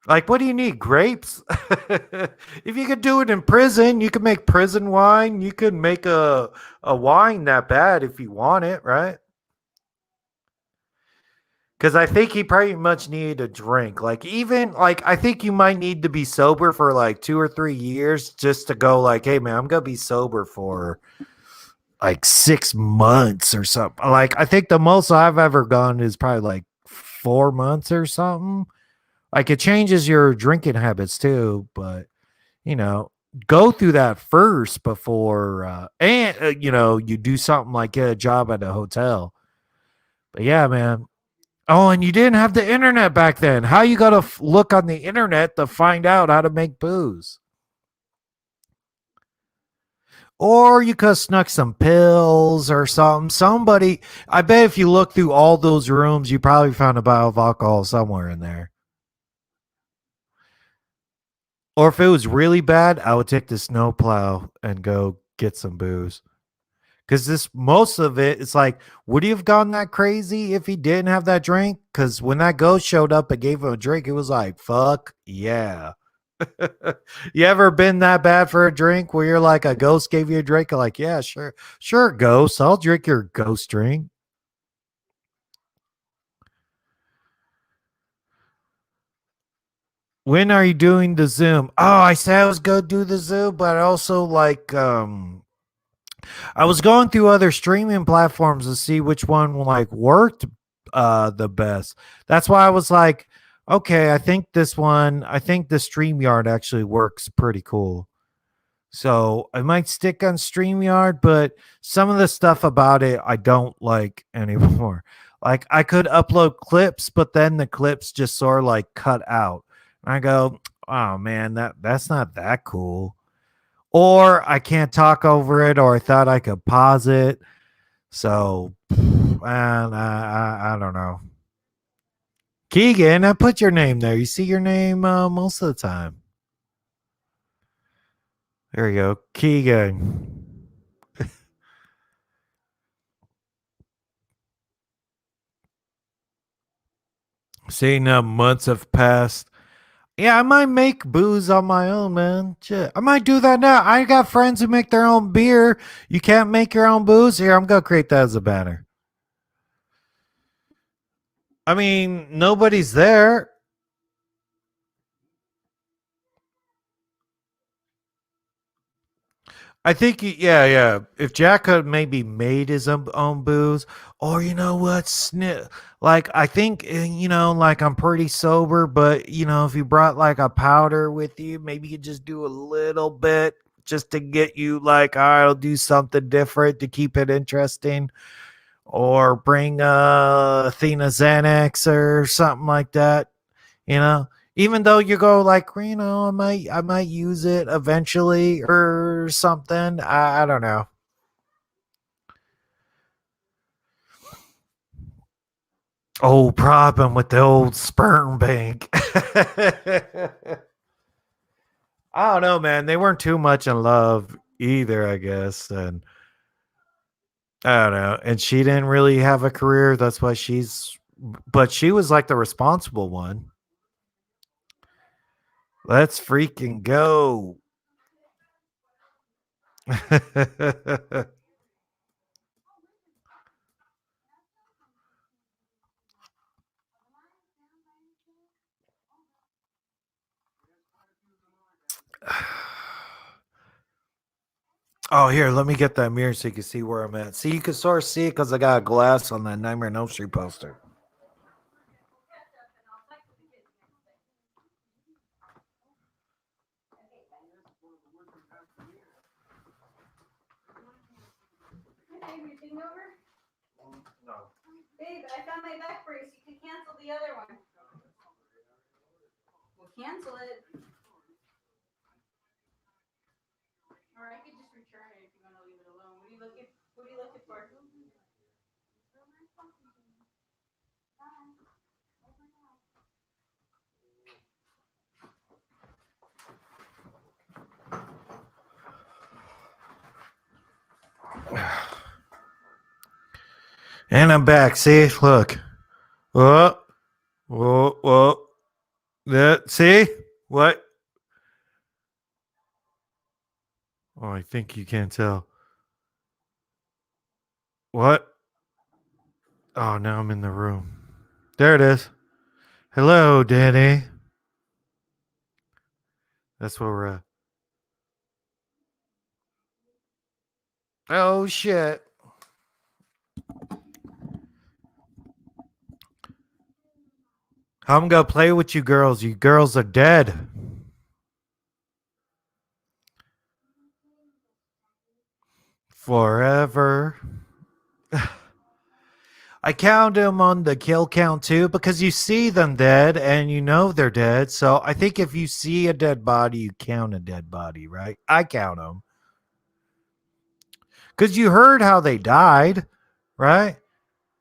Like, what do you need? Grapes? If you could do it in prison, you could make prison wine. You could make a wine that bad if you want it, right? Because I think he pretty much needed a drink. Like, even, like, I think you might need to be sober for like 2 or 3 years just to go, like, hey, man, I'm going to be sober for like 6 months or something. Like, I think the most I've ever gone is probably like 4 months or something. Like, it changes your drinking habits too, but you know, go through that first before, you do something like get a job at a hotel. But yeah, man. Oh, and you didn't have the internet back then. How you got to look on the internet to find out how to make booze? Or you could have snuck some pills or something. Somebody, I bet if you look through all those rooms, you probably found a bottle of alcohol somewhere in there. Or if it was really bad, I would take the snowplow and go get some booze. Because this most of it, it's like, would he have gone that crazy if he didn't have that drink? Because when that ghost showed up and gave him a drink, it was like, fuck yeah. You ever been that bad for a drink where you're like a ghost gave you a drink? You're like, yeah, sure, sure, ghost, I'll drink your ghost drink. When are you doing the Zoom? Oh, I said I was gonna do the Zoom, but I also like I was going through other streaming platforms to see which one like worked the best. That's why I was like, okay, I think the StreamYard actually works pretty cool. So I might stick on StreamYard, but some of the stuff about it I don't like anymore. Like, I could upload clips, but then the clips just sort of like cut out. And I go, oh man, that's not that cool. Or I can't talk over it, or I thought I could pause it. So, man, I don't know. Keegan, I put your name there. You see your name most of the time. There you go. Keegan. Seeing months have passed. Yeah, I might make booze on my own, man. Shit. I might do that now. I got friends who make their own beer. You can't make your own booze? Here, I'm going to create that as a banner. I mean, nobody's there. I think, yeah, yeah. If Jack had maybe made his own booze, or you know what, like I think like I'm pretty sober, but if you brought like a powder with you, maybe you just do a little bit just to get you like, all right, I'll do something different to keep it interesting, or bring Athena Xanax or something like that. You know, even though you go like, I might use it eventually or something. I don't know. Oh, problem with the old sperm bank. I don't know, man. They weren't too much in love. either, I guess. And I don't know. And she didn't really have a career. That's why but she was like the responsible one. Let's freaking go. Oh, here, let me get that mirror so you can see where I'm at. See, you can sort of see it because I got a glass on that Nightmare on Elm Street poster. No. Babe, I found my back brace. You can cancel the other one. We'll cancel it. Or I could just return it if you want to leave it alone. What are you looking for? And I'm back. See, look. Whoa, whoa, whoa. See what? Oh, I think you can't tell. What? Oh, now I'm in the room. There it is. Hello, Danny. That's where we're at. Oh, shit. I'm going to play with you girls. You girls are dead. Forever. I count them on the kill count too because you see them dead and you know they're dead. So I think if you see a dead body, you count a dead body, right? I count them because you heard how they died, right?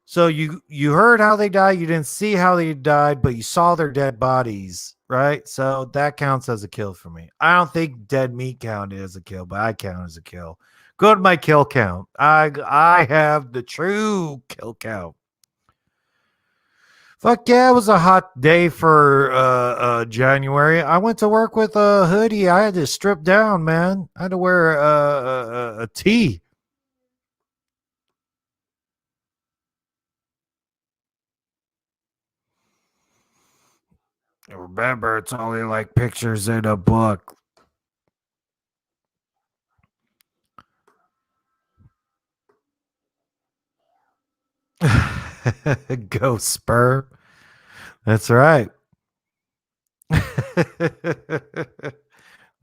So you heard how they died. You didn't see how they died, but you saw their dead bodies, right? So that counts as a kill for me. I don't think dead meat counted as a kill, but I count as a kill. Go to my kill count. I have the true kill count. Fuck yeah, it was a hot day for January. I went to work with a hoodie. I had to strip down, man. I had to wear a tee. Remember, it's only like pictures in a book. Go Spur. That's right.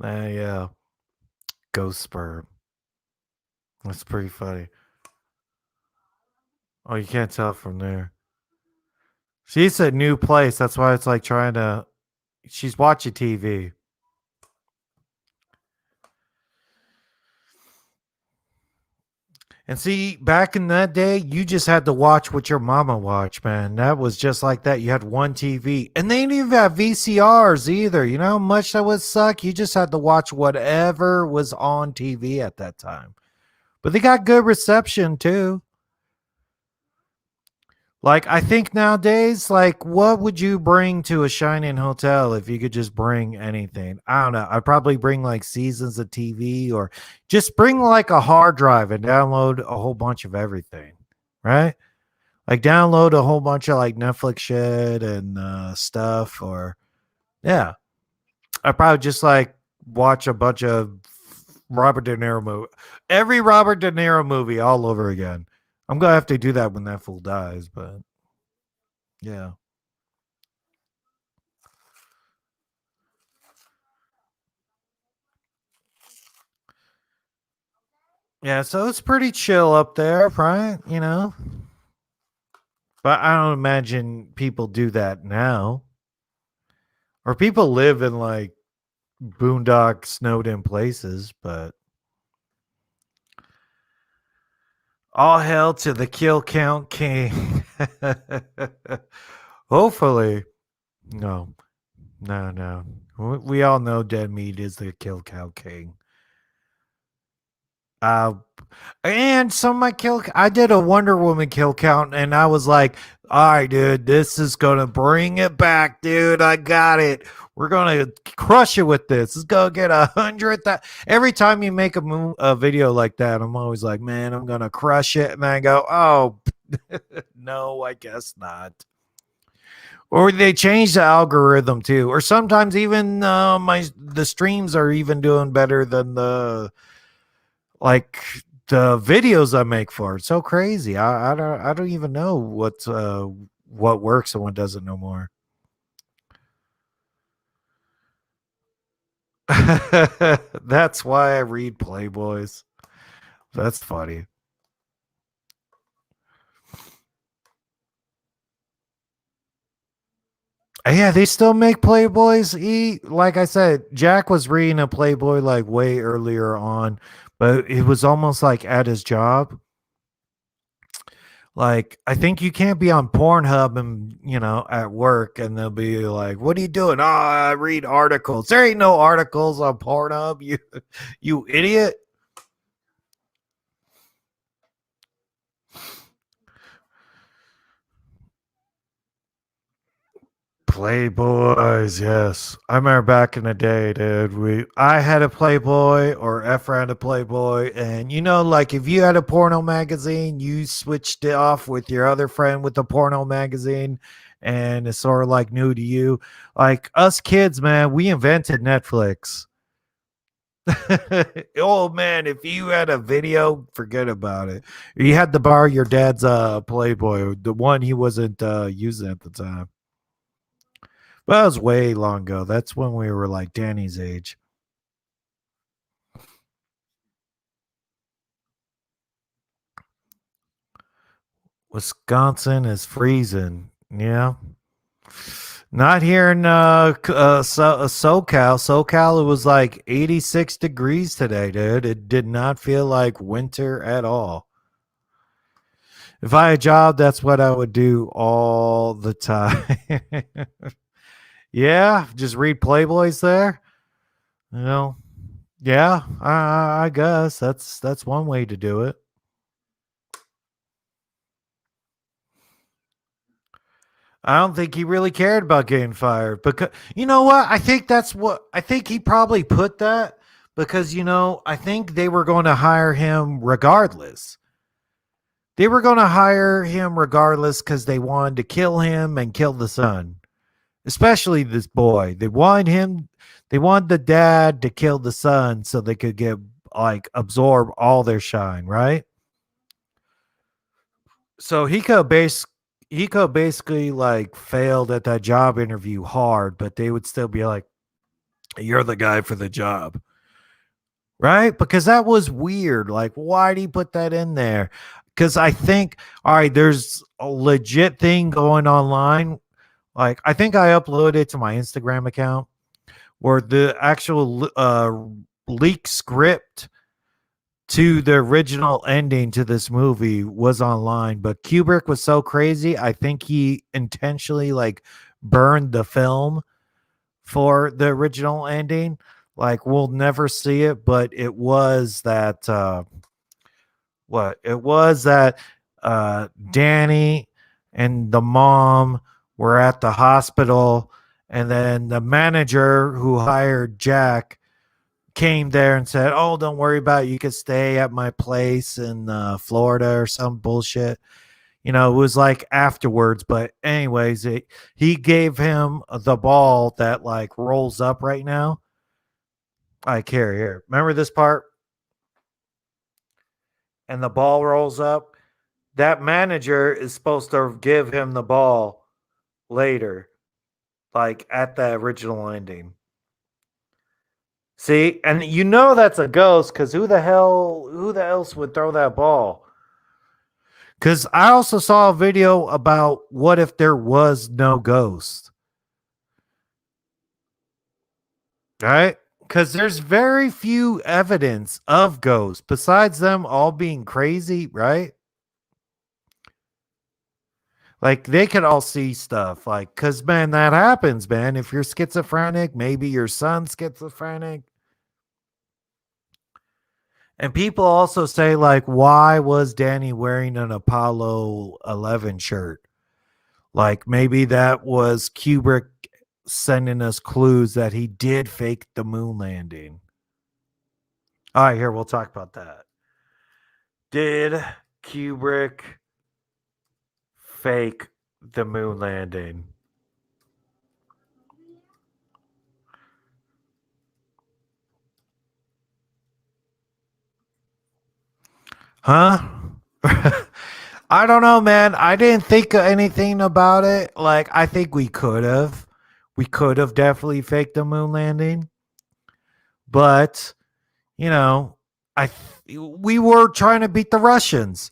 Yeah. Go Spur. That's pretty funny. Oh, you can't tell from there. She's a new place. That's why it's like trying to. She's watching TV. And see, back in that day, you just had to watch what your mama watched, man. That was just like that. You had one TV. And they didn't even have VCRs either. You know how much that would suck? You just had to watch whatever was on TV at that time. But they got good reception too. Like, I think nowadays, like, what would you bring to a Shining Hotel if you could just bring anything? I don't know. I'd probably bring like seasons of TV or just bring like a hard drive and download a whole bunch of everything, right? Like, download a whole bunch of like Netflix shit and stuff, or yeah. I'd probably just like watch a bunch of Robert De Niro movie, every Robert De Niro movie all over again. I'm gonna have to do that when that fool dies, but yeah. Yeah, so it's pretty chill up there, right? You know, but I don't imagine people do that now. Or people live in like boondock, snowed in places, but all hail to the kill count king. Hopefully. No, no, no. We all know dead meat is the kill count king. Uh, and some of my I did a Wonder Woman kill count, and I was like, all right, dude, this is gonna bring it back, dude. I got it. We're gonna crush it with this. It's gonna get 100. Every time you make a video like that, I'm always like, man, I'm gonna crush it, and I go, oh, no, I guess not. Or they change the algorithm too, or sometimes even the streams are even doing better than like the videos I make for it. It's so crazy. I don't even know what works and what doesn't no more. That's why I read Playboys. That's funny. Yeah, they still make Playboys. Like I said, Jack was reading a Playboy like way earlier on, but it was almost like at his job. Like, I think you can't be on Pornhub and, at work and they'll be like, "What are you doing?" "Oh, I read articles." There ain't no articles on Pornhub, you idiot. Playboys, yes. I remember back in the day, dude. I had a Playboy or Efra had a Playboy, and like if you had a porno magazine, you switched it off with your other friend with the porno magazine, and it's sort of like new to you. Like us kids, man, we invented Netflix. Oh man, if you had a video, forget about it. You had to borrow your dad's Playboy, the one he wasn't using at the time. Well, that was way long ago. That's when we were like Danny's age. Wisconsin is freezing. Yeah. Not here in SoCal. SoCal, it was like 86 degrees today, dude. It did not feel like winter at all. If I had a job, that's what I would do all the time. Yeah, just read Playboys there. You know, yeah, I guess that's one way to do it. I don't think he really cared about getting fired because you know what? I think he probably put that because I think they were going to hire him regardless. They were going to hire him regardless because they wanted to kill him and kill the son, especially this boy. They wanted the dad to kill the son so they could get like absorb all their shine, right? So he could basically like failed at that job interview hard, but they would still be like, "You're the guy for the job." Right? Because that was weird. Like, why did he put that in there? Because I think, all right, there's a legit thing going online. Like, I think I uploaded it to my Instagram account where the actual leak script to the original ending to this movie was online, but Kubrick was so crazy. I think he intentionally like burned the film for the original ending. Like we'll never see it, but it was that what? It was that Danny and the mom were at the hospital and then the manager who hired Jack came there and said, "Oh, don't worry about it. You could stay at my place in Florida or some bullshit." It was like afterwards, but anyways, he gave him the ball that like rolls up right now. I carry here. Remember this part? And the ball rolls up. That manager is supposed to give him the ball later, like at the original ending. See, and that's a ghost because who the else would throw that ball? Because I also saw a video about what if there was no ghost, right? Because there's very few evidence of ghosts besides them all being crazy, right? Like they could all see stuff, like, because man, that happens, man. If you're schizophrenic, maybe your son's schizophrenic. And people also say, like, why was Danny wearing an Apollo 11 shirt? Like, maybe that was Kubrick sending us clues that he did fake the moon landing. All right, here, we'll talk about that. Did Kubrick fake the moon landing? Huh? I don't know, man. I didn't think of anything about it. Like, I think we could have. We could have definitely faked the moon landing. But, you know, we were trying to beat the Russians.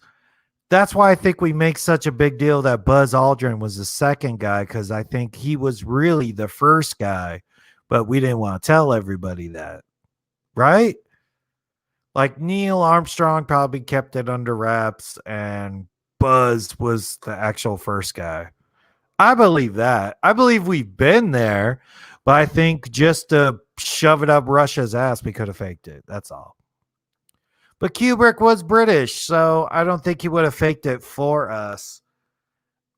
That's why I think we make such a big deal that Buzz Aldrin was the second guy, because I think he was really the first guy, but we didn't want to tell everybody that, right? Like Neil Armstrong probably kept it under wraps, and Buzz was the actual first guy. I believe that. I believe we've been there, but I think just to shove it up Russia's ass, we could have faked it. That's all. But Kubrick was British, so I don't think he would have faked it for us.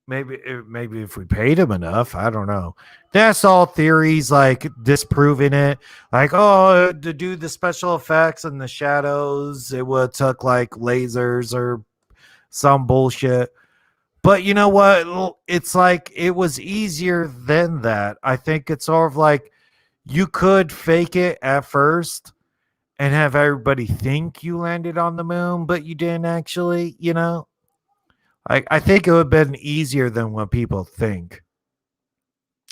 Maybe if we paid him enough, I don't know. That's all theories, like disproving it. Like, oh, to do the special effects and the shadows, it would took like lasers or some bullshit. But you know what? It's like it was easier than that. I think it's sort of like you could fake it at first and have everybody think you landed on the moon, but you didn't actually, you know? I think it would have been easier than what people think.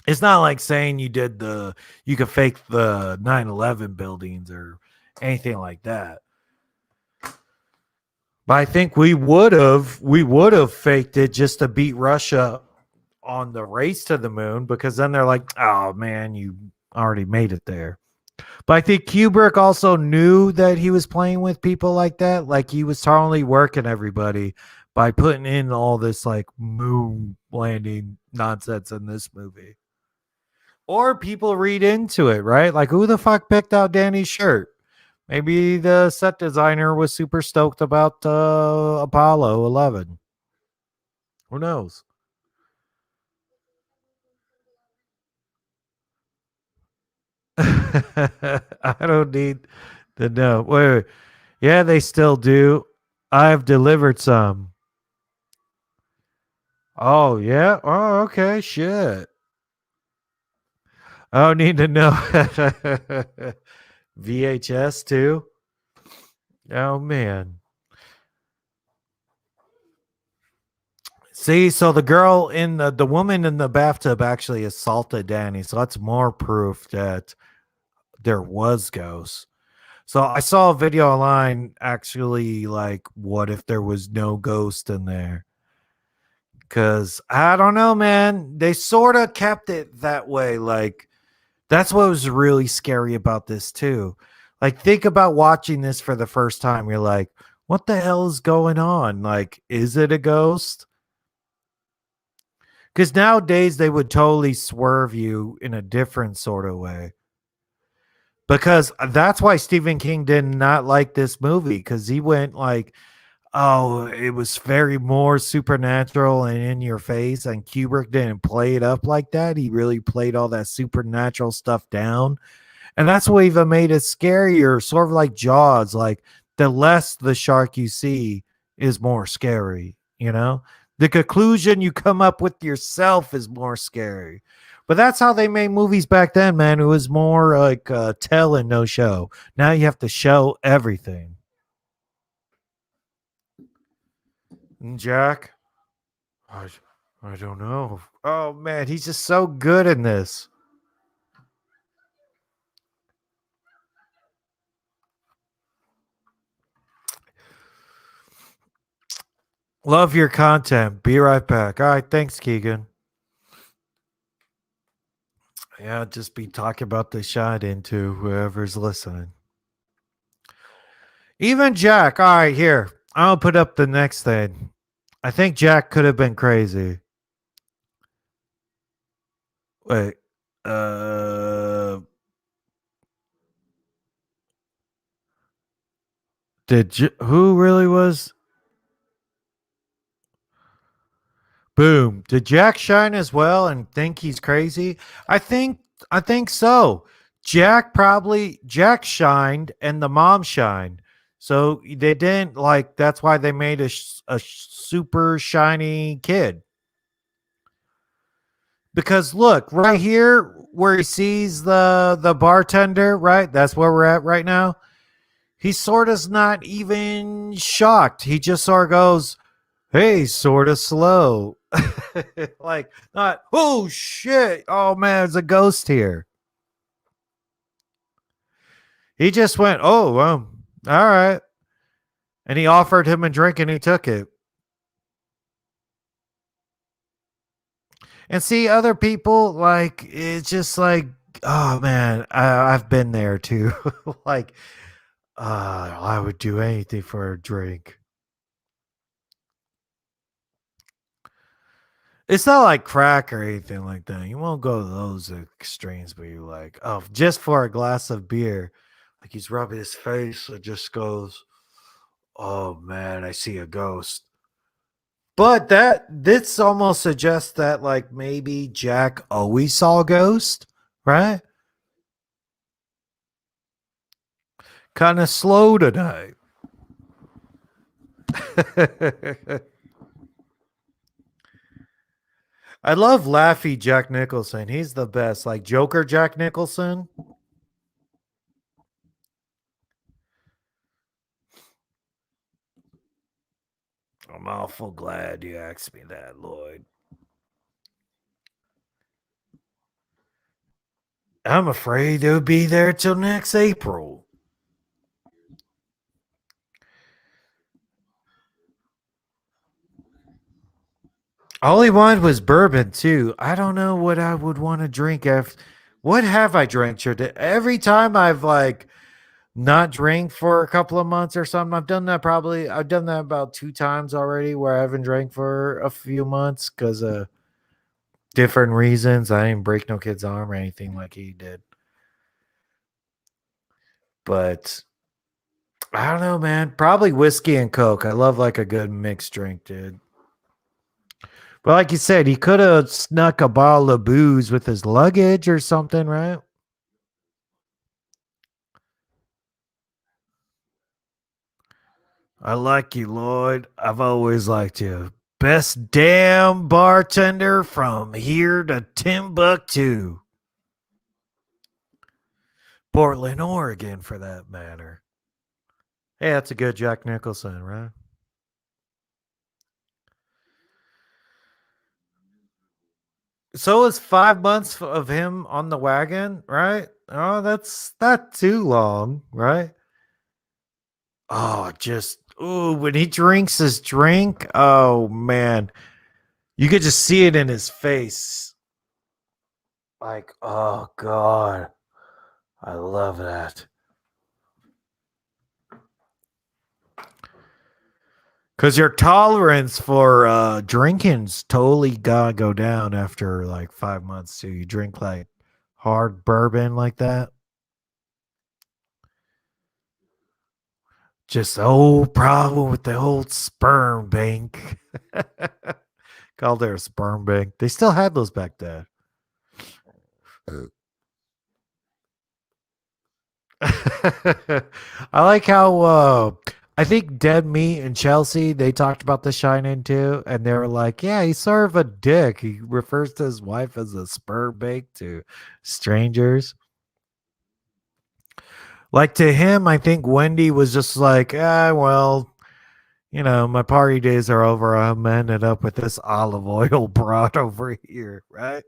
It's not like saying you could fake the 9/11 buildings or anything like that. But I think we would have faked it just to beat Russia on the race to the moon, because then they're like, oh man, you already made it there. But I think Kubrick also knew that he was playing with people like that. Like he was totally working everybody by putting in all this like moon landing nonsense in this movie. Or people read into it, right? Like, who the fuck picked out Danny's shirt? Maybe the set designer was super stoked about Apollo 11. Who knows? I don't need to know. Wait. Yeah, they still do. I've delivered some. Oh, yeah. Oh, okay. Shit. I don't need to know. VHS too. Oh man. See, so the woman in the bathtub actually assaulted Danny. So that's more proof that there was ghosts. So I saw a video online actually like what if there was no ghost in there? Cuz I don't know, man. They sort of kept it that way. Like that's what was really scary about this too. Like think about watching this for the first time. You're like, what the hell is going on? Like is it a ghost? Because nowadays they would totally swerve you in a different sort of way. Because that's why Stephen King did not like this movie, because he went like, oh, it was very more supernatural and in your face. And Kubrick didn't play it up like that. He really played all that supernatural stuff down. And that's what even made it scarier, sort of like Jaws. Like the less the shark you see is more scary, you know? The conclusion you come up with yourself is more scary. But that's how they made movies back then, man. It was more like tell and no show. Now you have to show everything. Jack? I, I don't know. Oh, man. He's just so good in this. Love your content. Be right back. All right. Thanks, Keegan. Yeah, just be talking about the shot into whoever's listening. Even Jack. All right, here. I'll put up the next thing. I think Jack could have been crazy. Wait. Uh Who really was? Boom. Did Jack shine as well and think he's crazy? I think I think so. Jack shined and the mom shined. So they didn't like that's why they made a super shiny kid. Because look, right here where he sees the bartender, right? That's where we're at right now. He sort of's not even shocked. He just sort of goes, "Hey, sort of slow." Like not, "Oh shit. Oh man, there's a ghost here." He just went, "Oh, all right." And he offered him a drink and he took it. And see other people like it's just like, "Oh man, I've been there too." Like I would do anything for a drink. It's not like crack or anything like that. You won't go to those extremes where you like, oh, just for a glass of beer. Like he's rubbing his face, it just goes, "Oh man, I see a ghost." But this almost suggests that like maybe Jack always saw a ghost, right? Kind of slow tonight. I love Laffy Jack Nicholson. He's the best. Like Joker Jack Nicholson. I'm awful glad you asked me that, Lloyd. I'm afraid they'll be there till next April. All he wanted was bourbon too. I don't know what I would want to drink after. What have I drank today? Every time I've like not drank for a couple of months or something. I've done that about 2 times already where I haven't drank for a few months because of different reasons. I didn't break no kid's arm or anything like he did. But I don't know, man. Probably whiskey and Coke. I love like a good mixed drink, dude. But like you said, he could have snuck a bottle of booze with his luggage or something, right? I like you, Lloyd. I've always liked you. Best damn bartender from here to Timbuktu. Portland, Oregon, for that matter. Hey, that's a good Jack Nicholson, right? So is 5 months of him on the wagon, right? Oh, that's not too long, right? Oh, just ooh, when he drinks his drink, oh man, you could just see it in his face. Like, oh god, I love that. Cause your tolerance for drinking's totally gotta go down after like 5 months too. You drink like hard bourbon like that. Just the old problem with the old sperm bank. Called their sperm bank. They still had those back then. I like how I think Dead Meat and Chelsea they talked about The Shining too, and they were like, "Yeah, he's sort of a dick. He refers to his wife as a sperm bank to strangers." Like to him, I think Wendy was just like, "Ah, well, my party days are over. I'm ended up with this olive oil broad over here, right?"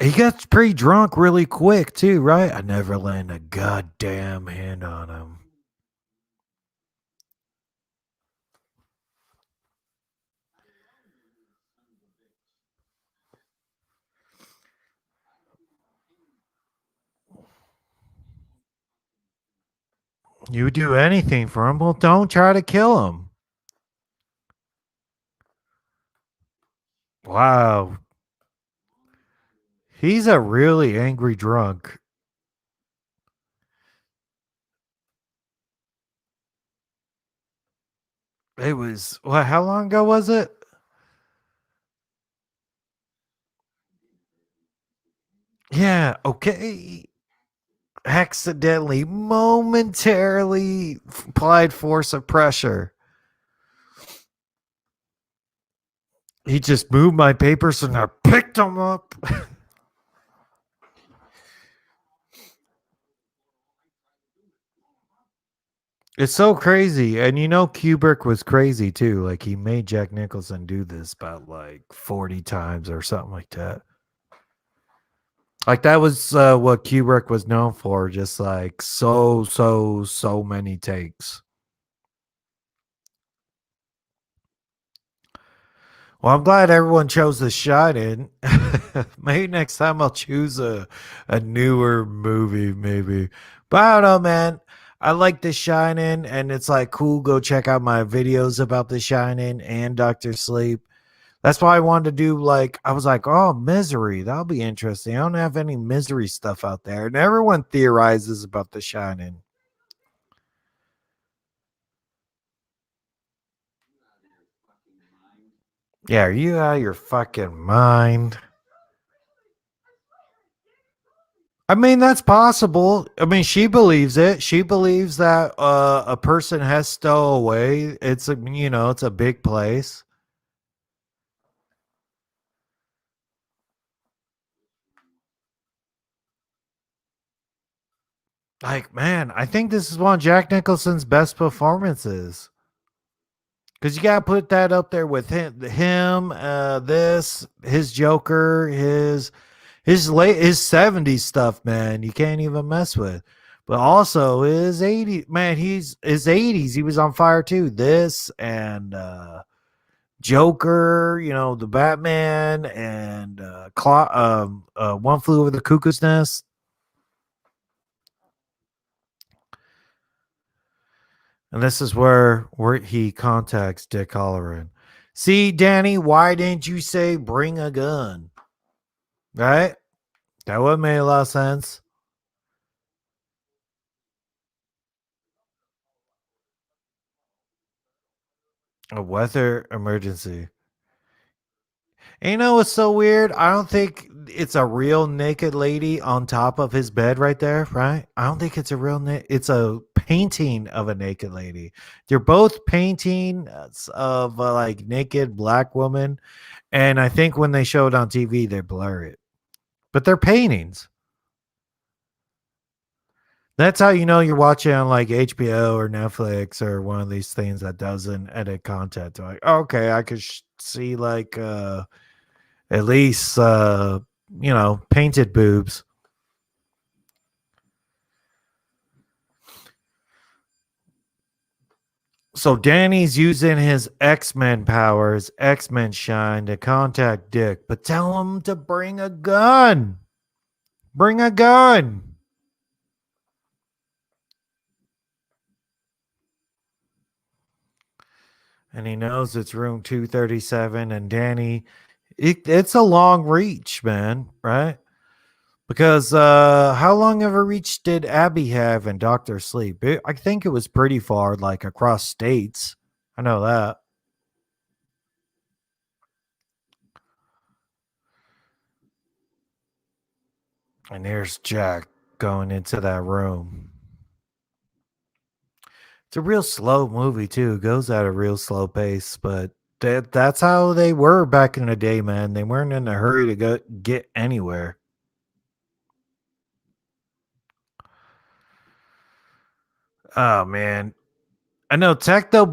He got pretty drunk really quick too, right? I never land a goddamn hand on him. You would do anything for him. Well, don't try to kill him. Wow. He's a really angry drunk. It was what? How long ago was it? Yeah. Okay. Accidentally, momentarily applied force of pressure. He just moved my papers and I picked them up. It's so crazy. And you know, Kubrick was crazy too. Like he made Jack Nicholson do this about like 40 times or something like that. Like that was what Kubrick was known for. Just like so many takes. Well, I'm glad everyone chose The Shining. Maybe next time I'll choose a newer movie, maybe. But I don't know, man. I like The Shining, and it's like cool. Go check out my videos about The Shining and Doctor Sleep. That's why I wanted to do like I was like, oh, Misery. That'll be interesting. I don't have any Misery stuff out there, and everyone theorizes about The Shining. Yeah, are you out of your fucking mind? I mean, that's possible. I mean, she believes it. She believes that a person has stowaway. It's a it's a big place. Like, man, I think this is one of Jack Nicholson's best performances. Because you gotta put that up there with this, his Joker, his 70s stuff, man. You can't even mess with. But also his 80s, man. He's his 80s. He was on fire too. This and Joker, the Batman, and One Flew Over the Cuckoo's Nest. And this is where he contacts Dick Hallorian. See, Danny, why didn't you say bring a gun? Right? That would have made a lot of sense. A weather emergency. And you know what's so weird? I don't think it's a real naked lady on top of his bed right there, right? I don't think it's a real it's a painting of a naked lady. They're both painting of like naked black woman, and I think when they show it on TV they blur it. But they're paintings. That's how you know you're watching on like HBO or Netflix or one of these things that doesn't edit content. They're like, okay, I could see like at least painted boobs. So Danny's using his X-Men powers, X-Men shine to contact Dick, but tell him to bring a gun. Bring a gun. And he knows it's room 237, and Danny, it's a long reach, man, right? Because how long of a reach did Abby have in Doctor Sleep? I think it was pretty far, like across states. I know that. And here's Jack going into that room. It's a real slow movie too. It goes at a real slow pace, but that's how they were back in the day, man. They weren't in a hurry to get anywhere. Oh man. I know Techno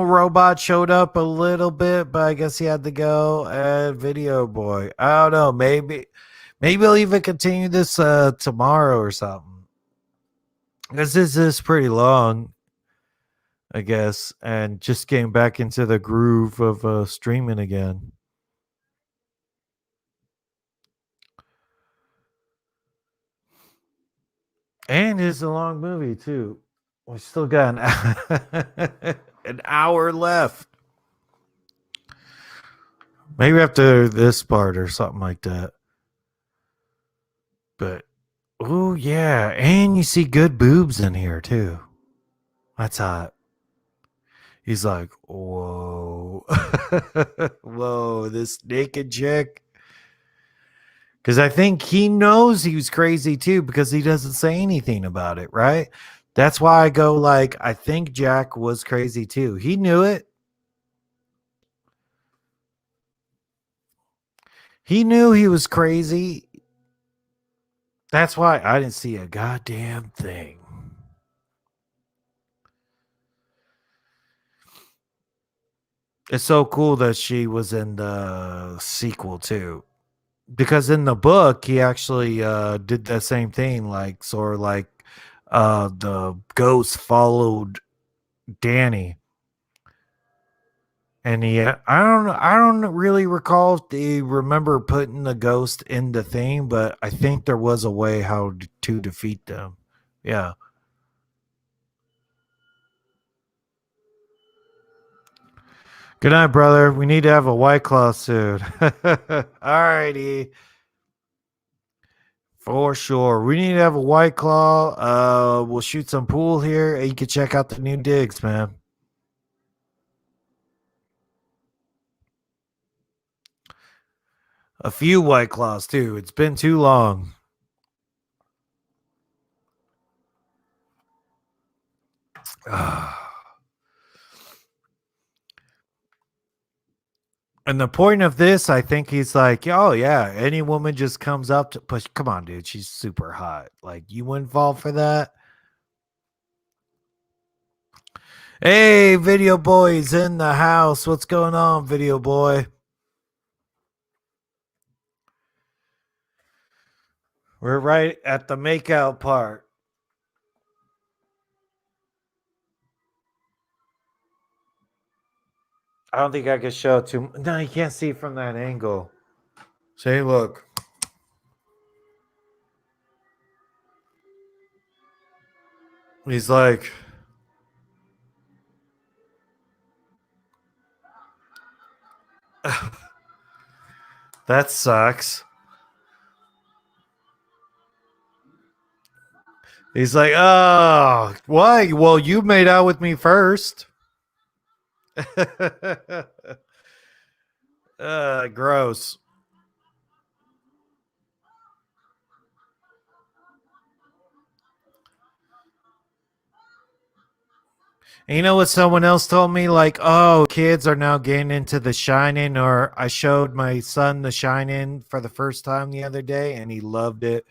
Robot showed up a little bit, but I guess he had to go. And Video Boy. I don't know. Maybe we'll even continue this tomorrow or something. Because this is pretty long, I guess, and just getting back into the groove of streaming again. And it's a long movie too. We still got an hour left. Maybe after this part or something like that. But oh yeah, and you see good boobs in here too. That's hot. He's like, whoa, whoa, this naked chick. Because I think he knows he was crazy too, because he doesn't say anything about it, right? That's why I go like, I think Jack was crazy too. He knew it. He knew he was crazy. That's why I didn't see a goddamn thing. It's so cool that she was in the sequel too. Because in the book, he actually did the same thing, like sort of like the ghost followed Danny. And I don't really recall if they remember putting the ghost in the thing, but I think there was a way how to defeat them. Yeah. Good night, brother. We need to have a White Claw soon. All righty. For sure. We need to have a White Claw. We'll shoot some pool here, and you can check out the new digs, man. A few White Claws, too. It's been too long. And the point of this, I think he's like, oh yeah, any woman just comes up to push. Come on, dude, she's super hot. Like you wouldn't fall for that. Hey, video boy's in the house. What's going on, video boy? We're right at the makeout part. I don't think I can show it too. No, you can't see from that angle. Say, look. He's like, that sucks. He's like, oh, why? Well, you made out with me first. Gross. And you know what someone else told me? Like, oh, kids are now getting into The Shining, or I showed my son The Shining for the first time the other day, and he loved it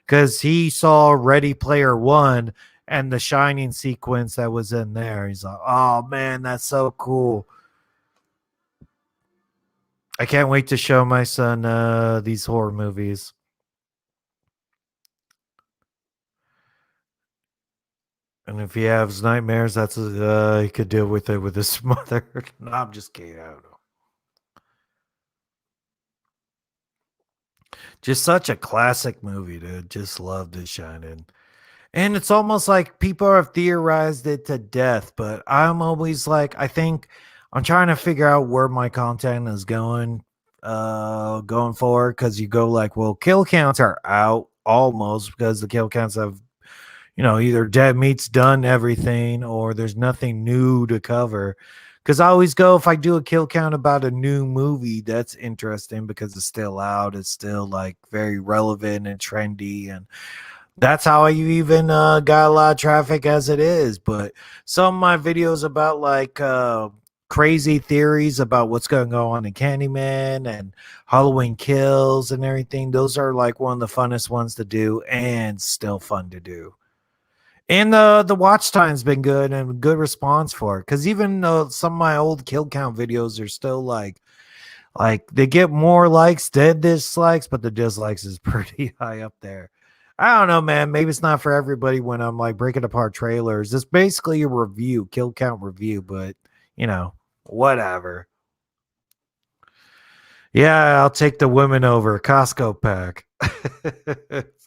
because he saw Ready Player One and the Shining sequence that was in there. He's like, oh man, that's so cool. I can't wait to show my son these horror movies. And if he has nightmares, that's he could deal with it with his mother. No, I'm just kidding. I don't know. Just such a classic movie, dude. Just love The Shining. And it's almost like people have theorized it to death, but I'm always like, I think I'm trying to figure out where my content is going forward. Cause you go like, well, kill counts are out almost because the kill counts have, either dead meat's done everything or there's nothing new to cover. Cause I always go, if I do a kill count about a new movie, that's interesting because it's still out. It's still like very relevant and trendy, and that's how I even got a lot of traffic as it is. But some of my videos about like crazy theories about what's going to go on in Candyman and Halloween Kills and everything, those are like one of the funnest ones to do and still fun to do. And the watch time's been good and good response for it. Because even some of my old kill count videos are still like they get more likes than dislikes, but the dislikes is pretty high up there. I don't know, man. Maybe it's not for everybody when I'm like breaking apart trailers. It's basically a review, kill count review, but whatever. Yeah, I'll take the women over Costco pack.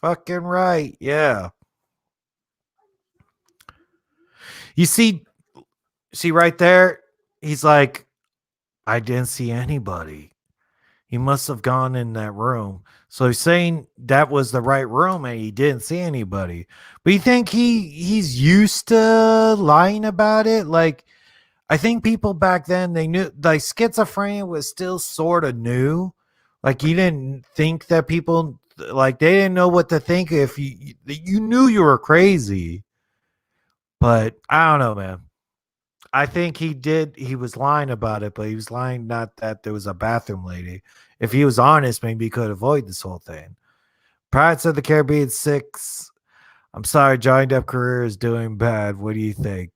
Fucking right. Yeah. You see right there, he's like, I didn't see anybody. he must have gone in that room. So he's saying that was the right room and he didn't see anybody. But you think he's used to lying about it? Like, I think people back then, they knew, like, schizophrenia was still sort of new. Like, you didn't think that people, like, they didn't know what to think if you knew you were crazy. But I don't know, man. I think he was lying about it, but he was lying not that there was a bathroom lady. If he was honest, maybe he could avoid this whole thing. Pirates of the Caribbean 6. I'm sorry, Johnny Depp career is doing bad. What do you think?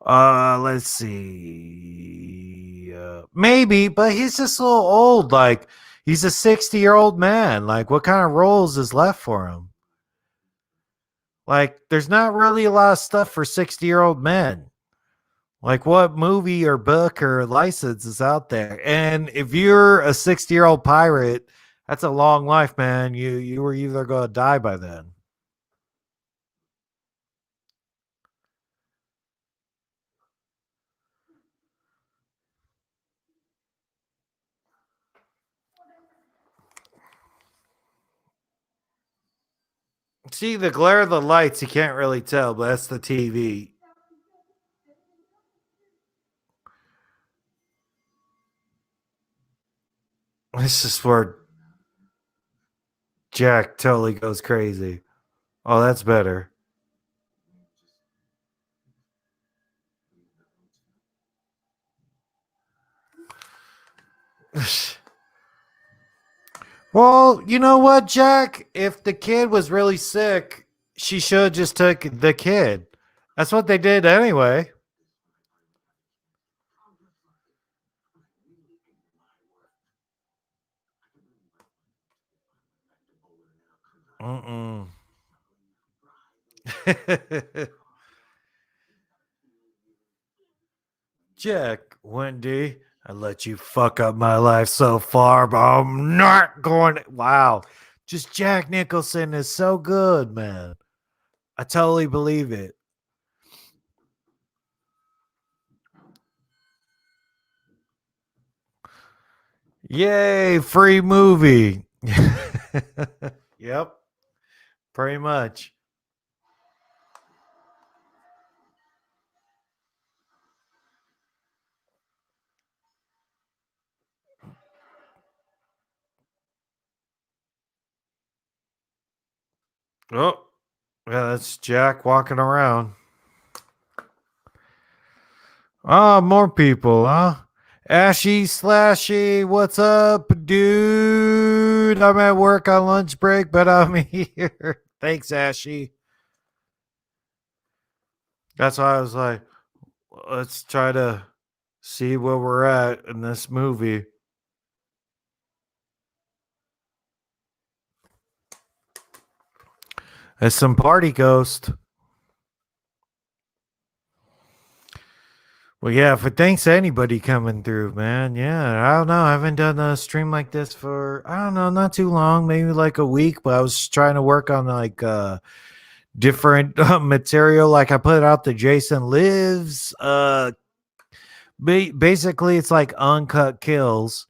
Let's see. Maybe, but he's just a little old. Like, he's a 60-year-old man. Like, what kind of roles is left for him? Like, there's not really a lot of stuff for 60-year-old men. Like, what movie or book or license is out there? And if you're a 60-year-old pirate, that's a long life, man. You were either going to die by then. See, the glare of the lights, you can't really tell, but that's the TV. This is where Jack totally goes crazy. Oh, that's better. Well, you know what, Jack? If the kid was really sick, she should have just took the kid. That's what they did anyway. Mm-mm. Jack, Wendy, I let you fuck up my life so far, but I'm not going. Wow. Just Jack Nicholson is so good, man. I totally believe it. Yay, free movie. Yep, pretty much. Oh, yeah, that's Jack walking around. Oh, more people, huh? Ashy Slashy, what's up, dude? I'm at work on lunch break, but I'm here. Thanks, Ashy. That's why I was like, let's try to see where we're at in this movie. It's some party ghost. Well, yeah, for thanks to anybody coming through, man. Yeah, I don't know. I haven't done a stream like this for, I don't know, not too long, maybe like a week, but I was trying to work on like different material. Like I put out the Jason Lives. Basically, it's like uncut kills.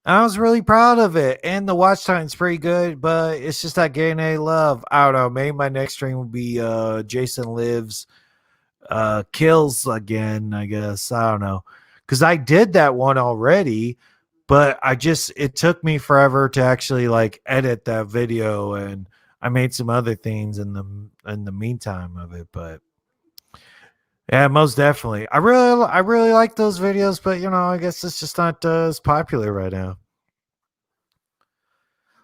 I was really proud of it, and the watch time's pretty good, but it's just not getting any love. I don't know. Maybe my next stream will be Jason Lives kills again, I guess. I don't know. Because I did that one already, but it took me forever to actually like edit that video, and I made some other things in the meantime of it. But yeah, most definitely. I really like those videos, but I guess it's just not as popular right now.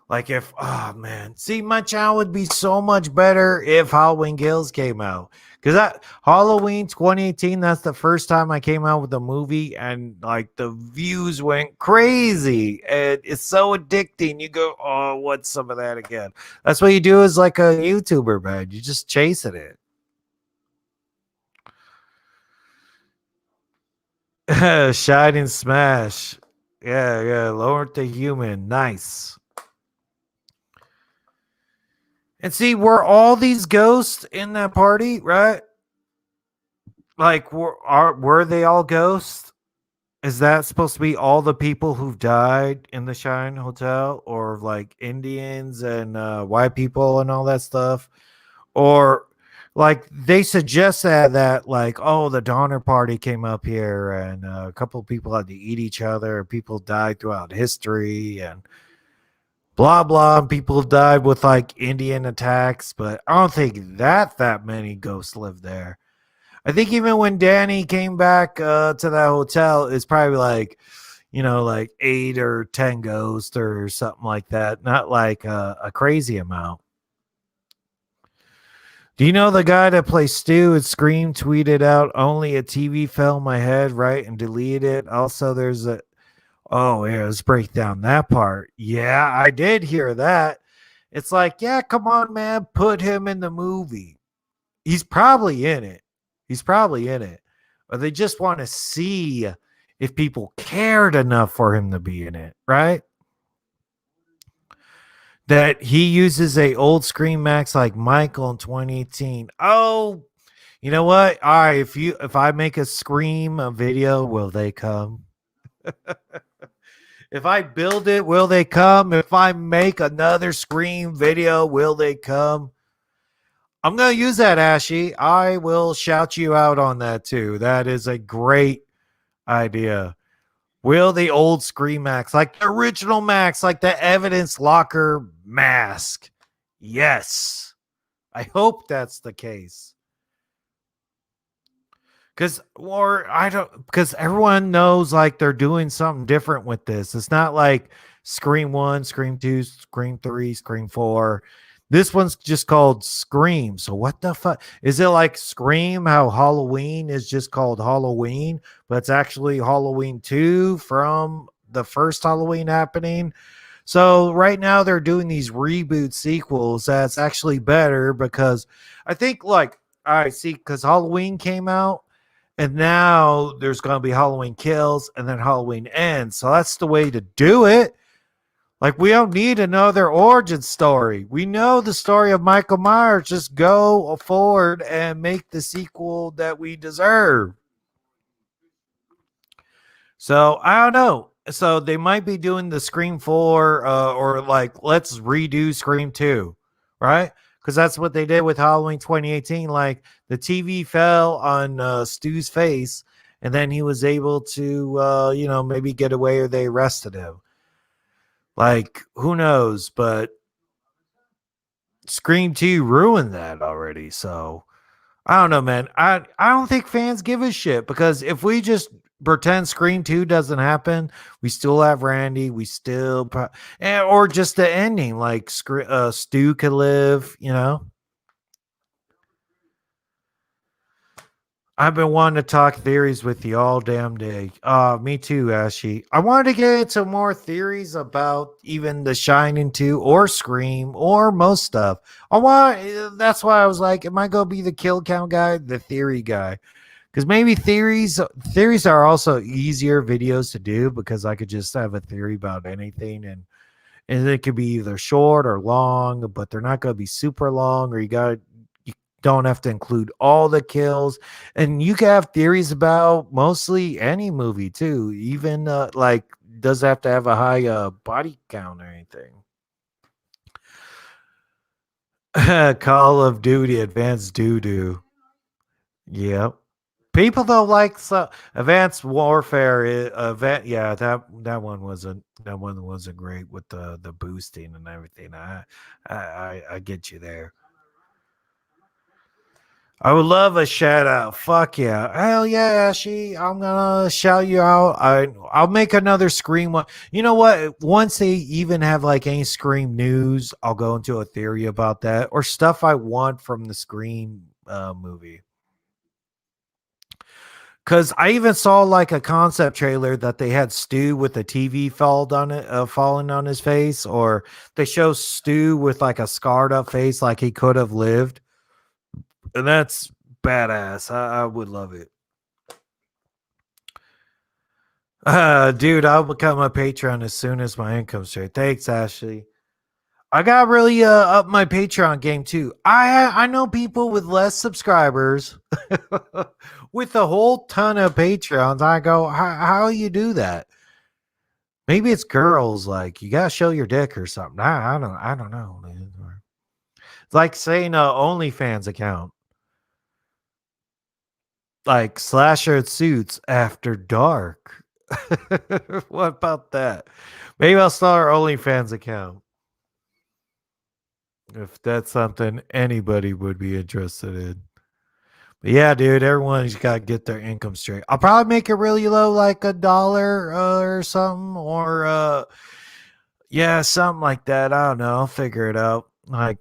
Like if, oh man, see, my channel would be so much better if Halloween Kills came out. Because that Halloween 2018, that's the first time I came out with a movie, and like the views went crazy. And it's so addicting. You go, oh, what's some of that again? That's what you do as like a YouTuber, man. You just chasing it. Shine and smash. Yeah, yeah. Lower the human. Nice. And see, were all these ghosts in that party, right? Like, were they all ghosts? Is that supposed to be all the people who've died in the Shine Hotel, or like Indians and white people and all that stuff? Or like they suggest that like, oh, the Donner Party came up here and a couple of people had to eat each other. People died throughout history and blah blah. People died with like Indian attacks, but I don't think that many ghosts live there. I think even when Danny came back to that hotel, it's probably like, like 8 or 10 ghosts or something like that. Not like a crazy amount. Do you know the guy that plays Stu at Scream tweeted out only a TV fell in my head, right? And deleted it. Also, there's a oh yeah, let's break down that part. Yeah, I did hear that. It's like, yeah, come on, man, put him in the movie. He's probably in it. He's probably in it. Or they just want to see if people cared enough for him to be in it, right? That he uses a old Screen Max like Michael in 2018. Oh, you know what? All right, if I make a Scream a video, will they come? If I build it, will they come? If I make another Scream video, will they come? I'm going to use that, Ashy. I will shout you out on that too. That is a great idea. Will the old Scream Max, like the original Max, like the evidence locker mask? Yes. I hope that's the case. Because everyone knows like they're doing something different with this. It's not like Scream 1, Scream 2, Scream 3, Scream 4. This one's just called Scream. So what the fuck? Is it like Scream how Halloween is just called Halloween, but it's actually Halloween 2 from the first Halloween happening? So right now they're doing these reboot sequels that's actually better because I think like I see because Halloween came out and now there's going to be Halloween Kills and then Halloween Ends. So that's the way to do it. Like, we don't need another origin story. We know the story of Michael Myers. Just go forward and make the sequel that we deserve. So, I don't know. So, they might be doing the Scream 4 or like, let's redo Scream 2, right? Because that's what they did with Halloween 2018. Like, the TV fell on Stu's face, and then he was able to, maybe get away or they arrested him. Like, who knows? But Scream 2 ruined that already. So I don't know, man. I don't think fans give a shit because if we just pretend Scream 2 doesn't happen, we still have Randy. We still, or just the ending, like Stu could live. I've been wanting to talk theories with you all damn day. Me too, Ashy. I wanted to get into more theories about even The Shining 2 or Scream or most stuff. That's why I was like, am I gonna be the kill count guy, the theory guy? Because maybe theories are also easier videos to do because I could just have a theory about anything and it could be either short or long, but they're not gonna be super long, or you don't have to include all the kills, and you can have theories about mostly any movie too, even like does it have to have a high body count or anything. Call of Duty Advanced Doo-Doo. Yep. People don't like Advanced Warfare. Yeah, that one wasn't great with the boosting and everything. I get you there. I would love a shout out. Fuck yeah. Hell yeah, Ashy. I'm gonna shout you out. I'll make another Scream one. You know what? Once they even have like any Scream news, I'll go into a theory about that or stuff I want from the Scream movie. Cause I even saw like a concept trailer that they had Stu with a TV falling on his face, or they show Stu with like a scarred up face like he could have lived. And that's badass. I would love it. Dude, I'll become a patron as soon as my income's straight. Thanks, Ashley. I got really up my Patreon game too. I know people with less subscribers with a whole ton of Patreons. I go, how you do that? Maybe it's girls. Like you gotta show your dick or something. I don't know. Man. It's like saying a OnlyFans account, like slasher suits after dark. What about that? Maybe I'll start an OnlyFans account if that's something anybody would be interested in. But yeah, dude, everyone's got to get their income straight. I'll probably make it really low, like $1 or something, or yeah, something like that. I don't know. I'll figure it out. Like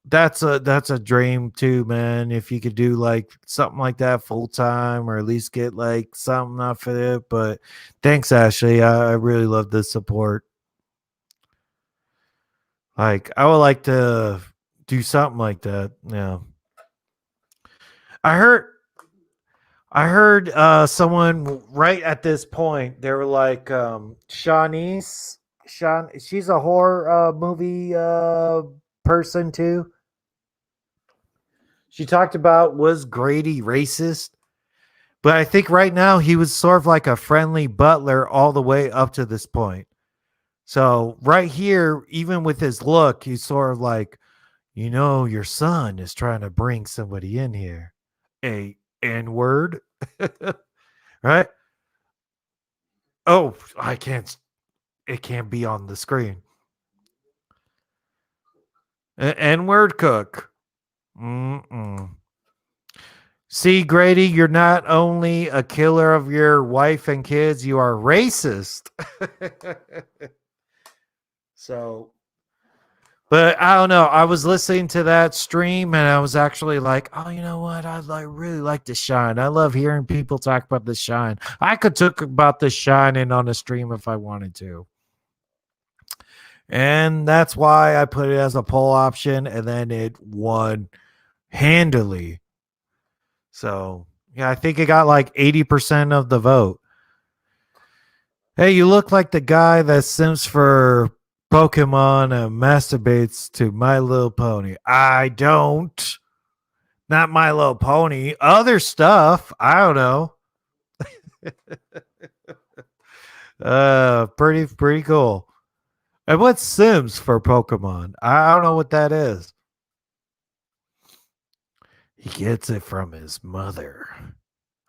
that's a dream too, man. If you could do like something like that full time, or at least get like something off of it. But thanks, Ashley. I really love the support. Like I would like to do something like that. Yeah. I heard I heard someone right at this point, they were like, she's a horror movie person too. She talked about, was Grady racist? But I think right now he was sort of like a friendly butler all the way up to this point. So right here, even with his look, he's sort of like, your son is trying to bring somebody in here. A N word. Right? Oh, I can't. It can't be on the screen. N word cook. Mm-mm. See, Grady, you're not only a killer of your wife and kids, you are racist. So, but I don't know. I was listening to that stream and I was actually like, oh, you know what? Really like The Shine. I love hearing people talk about The Shine. I could talk about The Shining on a stream if I wanted to. And that's why I put it as a poll option, and then it won handily. So, yeah, I think it got like 80% of the vote. Hey, you look like the guy that sims for Pokemon and masturbates to My Little Pony. I don't. Not My Little Pony. Other stuff. I don't know. Pretty cool. And what's Sims for Pokemon? I don't know what that is. He gets it from his mother.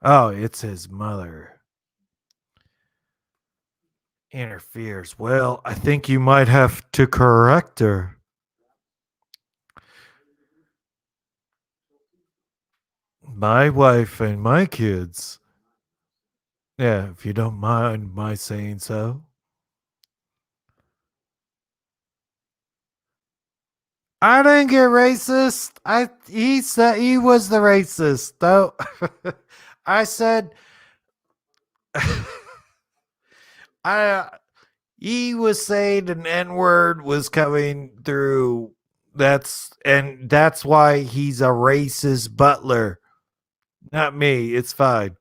Oh, it's his mother. Interferes. Well, I think you might have to correct her. My wife and my kids. Yeah, if you don't mind my saying so. I didn't get racist. He said he was the racist, though. I said I he was saying an N word was coming through. That's why he's a racist butler. Not me. It's fine.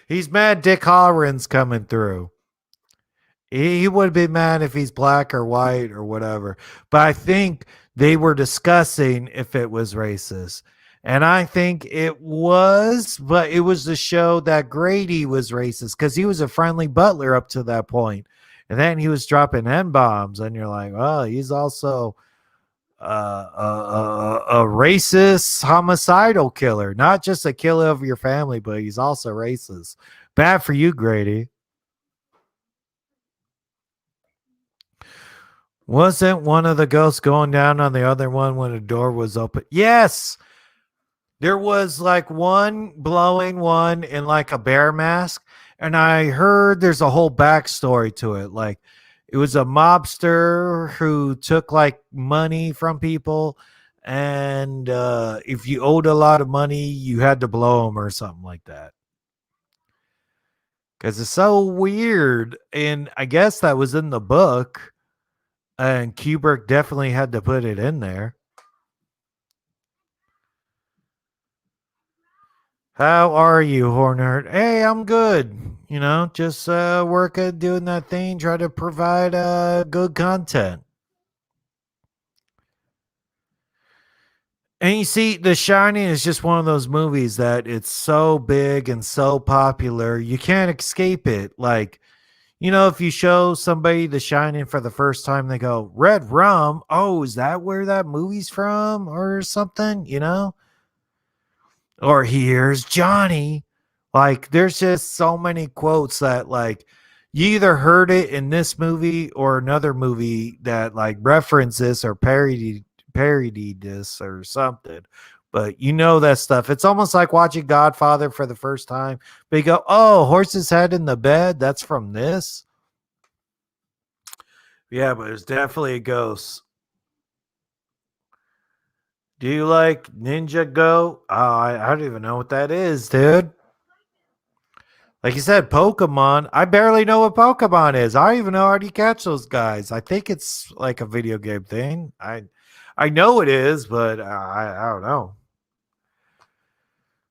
He's mad Dick Hallorian's coming through. He would be mad if he's black or white or whatever. But I think they were discussing if it was racist. And I think it was, but it was to show that Grady was racist because he was a friendly butler up to that point. And then he was dropping N bombs, and you're like, oh, he's also a racist, homicidal killer, not just a killer of your family, but he's also racist. Bad for you, Grady. Wasn't one of the ghosts going down on the other one when the door was open? Yes. There was like one blowing one in like a bear mask. And I heard there's a whole backstory to it. Like it was a mobster who took like money from people. And if you owed a lot of money, you had to blow them or something like that. Because it's so weird. And I guess that was in the book. And Kubrick definitely had to put it in there. How are you, Hornert? Hey, I'm good. Just working, doing that thing, try to provide good content. And you see, The Shining is just one of those movies that it's so big and so popular, you can't escape it. Like, if you show somebody The Shining for the first time, they go, Red Rum? Oh, is that where that movie's from? Or something, Or here's Johnny. Like, there's just so many quotes that, like, you either heard it in this movie or another movie that, like, reference this or parodied this or something. But that stuff. It's almost like watching Godfather for the first time. But you go, oh, horse's head in the bed? That's from this? Yeah, but it's definitely a ghost. Do you like Ninja Go? I don't even know what that is, dude. Like you said, Pokemon. I barely know what Pokemon is. I don't even know how to catch those guys. I think it's like a video game thing. I know it is, but I don't know.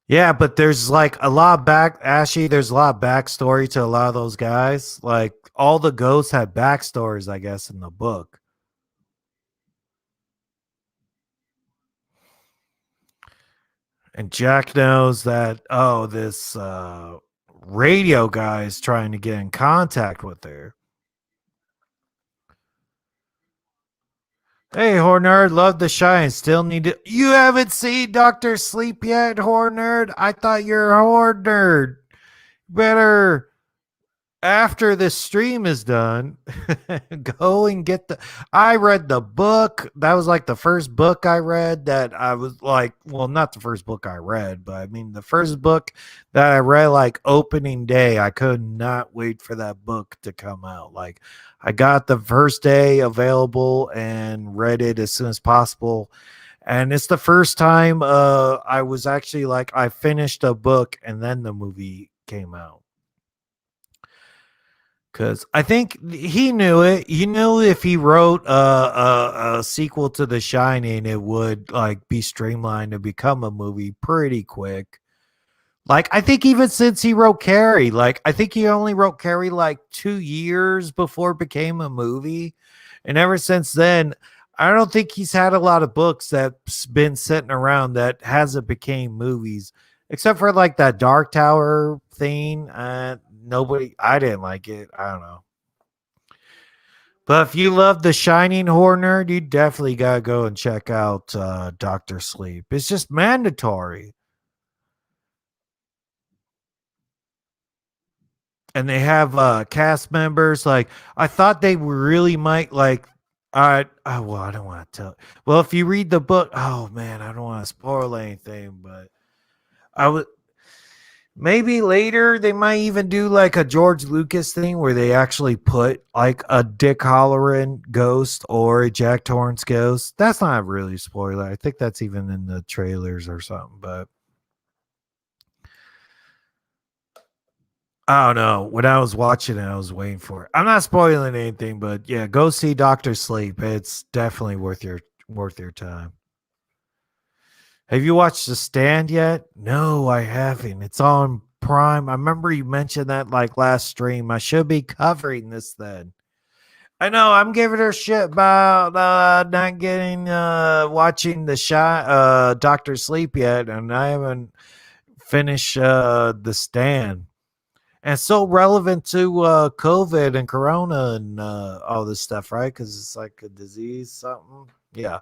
Yeah, but there's like a lot of Ashy, there's a lot of backstory to a lot of those guys. Like all the ghosts had backstories, I guess, in the book. And Jack knows that, oh, this radio guy is trying to get in contact with her. Hey, Hornerd, love the shine. Still need to. You haven't seen Doctor Sleep yet, Hornerd? I thought you're a Hornerd. Better after the stream is done, go and get the. I read the book. That was like the first book I read that I was like, well, not the first book I read, but I mean, the first book that I read like opening day. I could not wait for that book to come out. Like, I got the first day available and read it as soon as possible. And it's the first time I was actually like, I finished a book and then the movie came out. Because I think he knew it. He knew if he wrote a sequel to The Shining, it would like be streamlined to become a movie pretty quick. Like I think even since he wrote Carrie, like I think he only wrote Carrie like 2 years before it became a movie, and ever since then, I don't think he's had a lot of books that's been sitting around that hasn't became movies, except for like that Dark Tower thing. Nobody, I didn't like it. I don't know. But if you love The Shining horror nerd, you definitely gotta go and check out Doctor Sleep. It's just mandatory. And they have cast members like I thought they really might like well, I don't want to tell. Well, if you read the book, oh man, I don't want to spoil anything, but I would maybe later they might even do like a George Lucas thing where they actually put like a Dick Hallorian ghost or a Jack Torrance ghost. That's not really a spoiler. I think that's even in the trailers or something, but I don't know. When I was watching it, I was waiting for it. I'm not spoiling anything, but yeah, go see Doctor Sleep. It's definitely worth your time. Have you watched The Stand yet? No, I haven't. It's on Prime. I remember you mentioned that like last stream. I should be covering this then. I know I'm giving her shit about not getting watching the shot Doctor Sleep yet, and I haven't finished The Stand. And it's so relevant to COVID and Corona and all this stuff, right? Because it's like a disease, something. Yeah.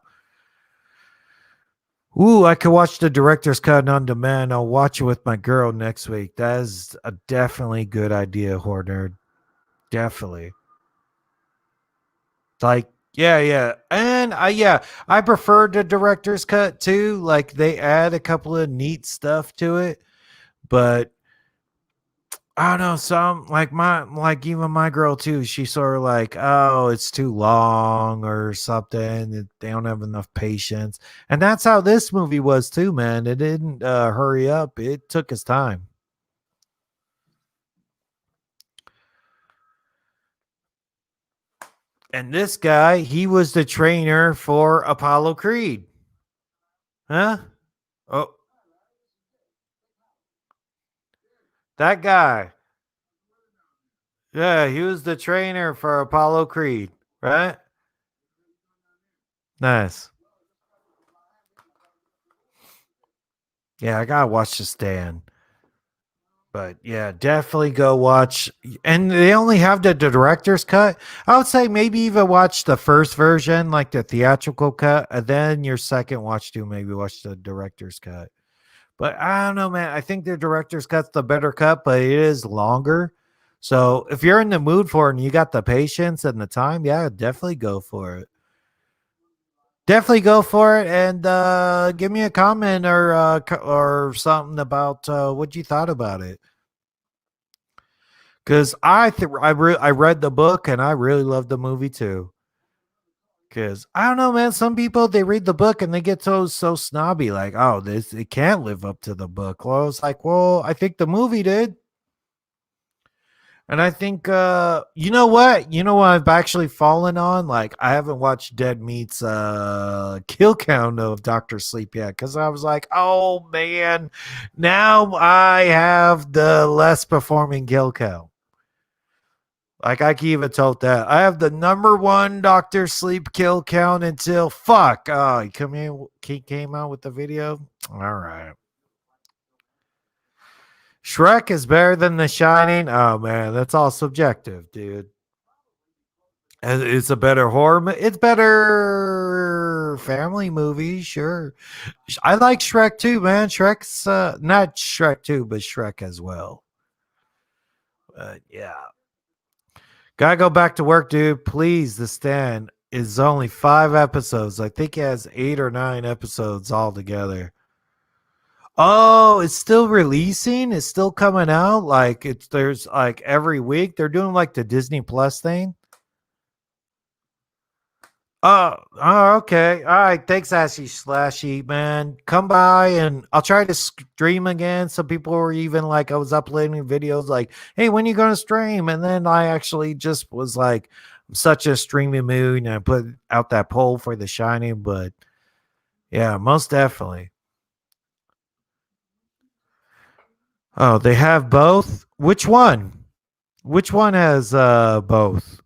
Ooh, I could watch the director's cut on demand. I'll watch it with my girl next week. That is a definitely good idea, Horner. Definitely. Like, yeah, yeah. And I prefer the director's cut too. Like they add a couple of neat stuff to it, but I don't know. Some like even my girl too. She's sort of like, oh, it's too long or something. They don't have enough patience, and that's how this movie was too, man. It didn't hurry up. It took its time. And this guy, he was the trainer for Apollo Creed, huh? Oh, That guy. Yeah, he was the trainer for Apollo Creed, right? Nice. Yeah, I gotta watch The Stand. But yeah, definitely go watch. And they only have the director's cut. I would say maybe even watch the first version, like the theatrical cut, and then your second watch to maybe watch the director's cut. But I don't know, man. I think the director's cut's the better cut, but it is longer. So if you're in the mood for it and you got the patience and the time, yeah, definitely go for it. Definitely go for it and give me a comment or something about what you thought about it. Because I read the book and I really loved the movie too. Because I don't know, man. Some people they read the book and they get so snobby, like, oh, this it can't live up to the book. Well, it's like, well, I think the movie did. And I think you know what I've actually fallen on? Like I haven't watched Dead Meat's kill count of Doctor Sleep yet because I was like, oh man, now I have the less performing kill count. Like I can even told that. I have the number one Doctor Sleep kill count until fuck. Oh, he came out with the video. All right. Shrek is better than The Shining. Oh man, that's all subjective, dude. And it's a better it's better family movie, sure. I like Shrek too, man. Shrek's not Shrek 2, but Shrek as well. Yeah. Gotta go back to work, dude. Please, The Stand is only 5 episodes. I think it has 8 or 9 episodes altogether. Oh, it's still releasing. It's still coming out. Like there's like every week. They're doing like the Disney Plus thing. Okay. All right. Thanks, Ashy Slashy, man. Come by and I'll try to stream again. Some people were even like, I was uploading videos like, hey, when you going to stream? And then I actually just was like, I'm such a streaming mood. And I put out that poll for The Shining. But yeah, most definitely. Oh, they have both? Which one? Which one has both?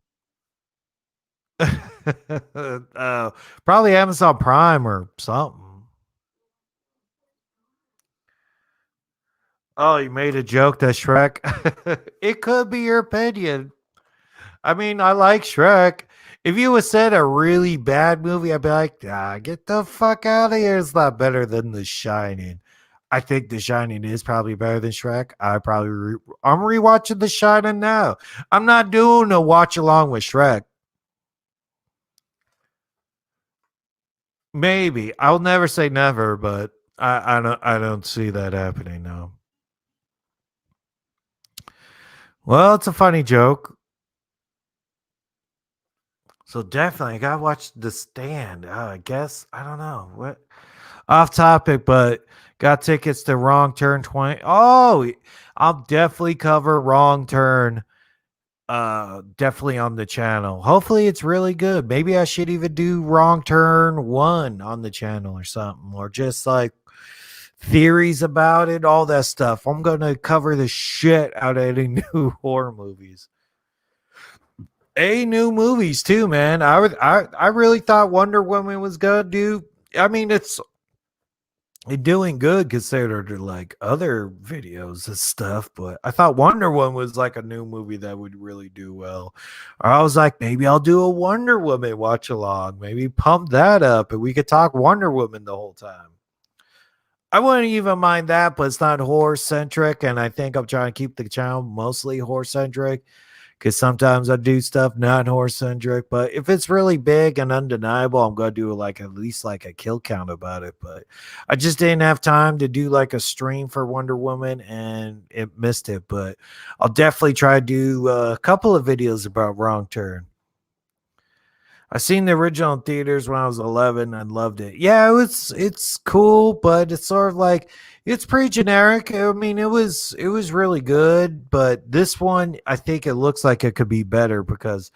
uh, Probably Amazon Prime or something. Oh, you made a joke that Shrek. It could be your opinion. I mean, I like Shrek. If you would said a really bad movie, I'd be like, get the fuck out of here. It's not better than The Shining. I think The Shining is probably better than Shrek. I'm rewatching The Shining now. I'm not doing a watch along with Shrek. Maybe I'll never say never, but I don't see that happening now. Well, it's a funny joke. So definitely, I gotta watch The Stand. I guess I don't know what off topic, but got tickets to Wrong Turn 20. Oh, I'll definitely cover Wrong Turn. Definitely on the channel. Hopefully, it's really good. Maybe I should even do Wrong Turn 1 on the channel or something, or just like theories about it, all that stuff. I'm gonna cover the shit out of any new horror movies. New movies too, man. I really thought Wonder Woman was gonna do. I mean, it's doing good considered to like other videos and stuff, but I thought Wonder Woman was like a new movie that would really do well. Or I was like, maybe I'll do a Wonder Woman watch along, maybe pump that up, and we could talk Wonder Woman the whole time. I wouldn't even mind that, but it's not horror centric, and I think I'm trying to keep the channel mostly horror centric because sometimes I do stuff not horror centric. But if it's really big and undeniable, I'm gonna do like at least like a kill count about it. But I just didn't have time to do like a stream for Wonder Woman, and it missed it. But I'll definitely try to do a couple of videos about Wrong Turn. I seen the original in theaters when I was 11. I loved it. Yeah, it's cool, but it's sort of like it's pretty generic. I mean, it was really good, but this one I think it looks like it could be better because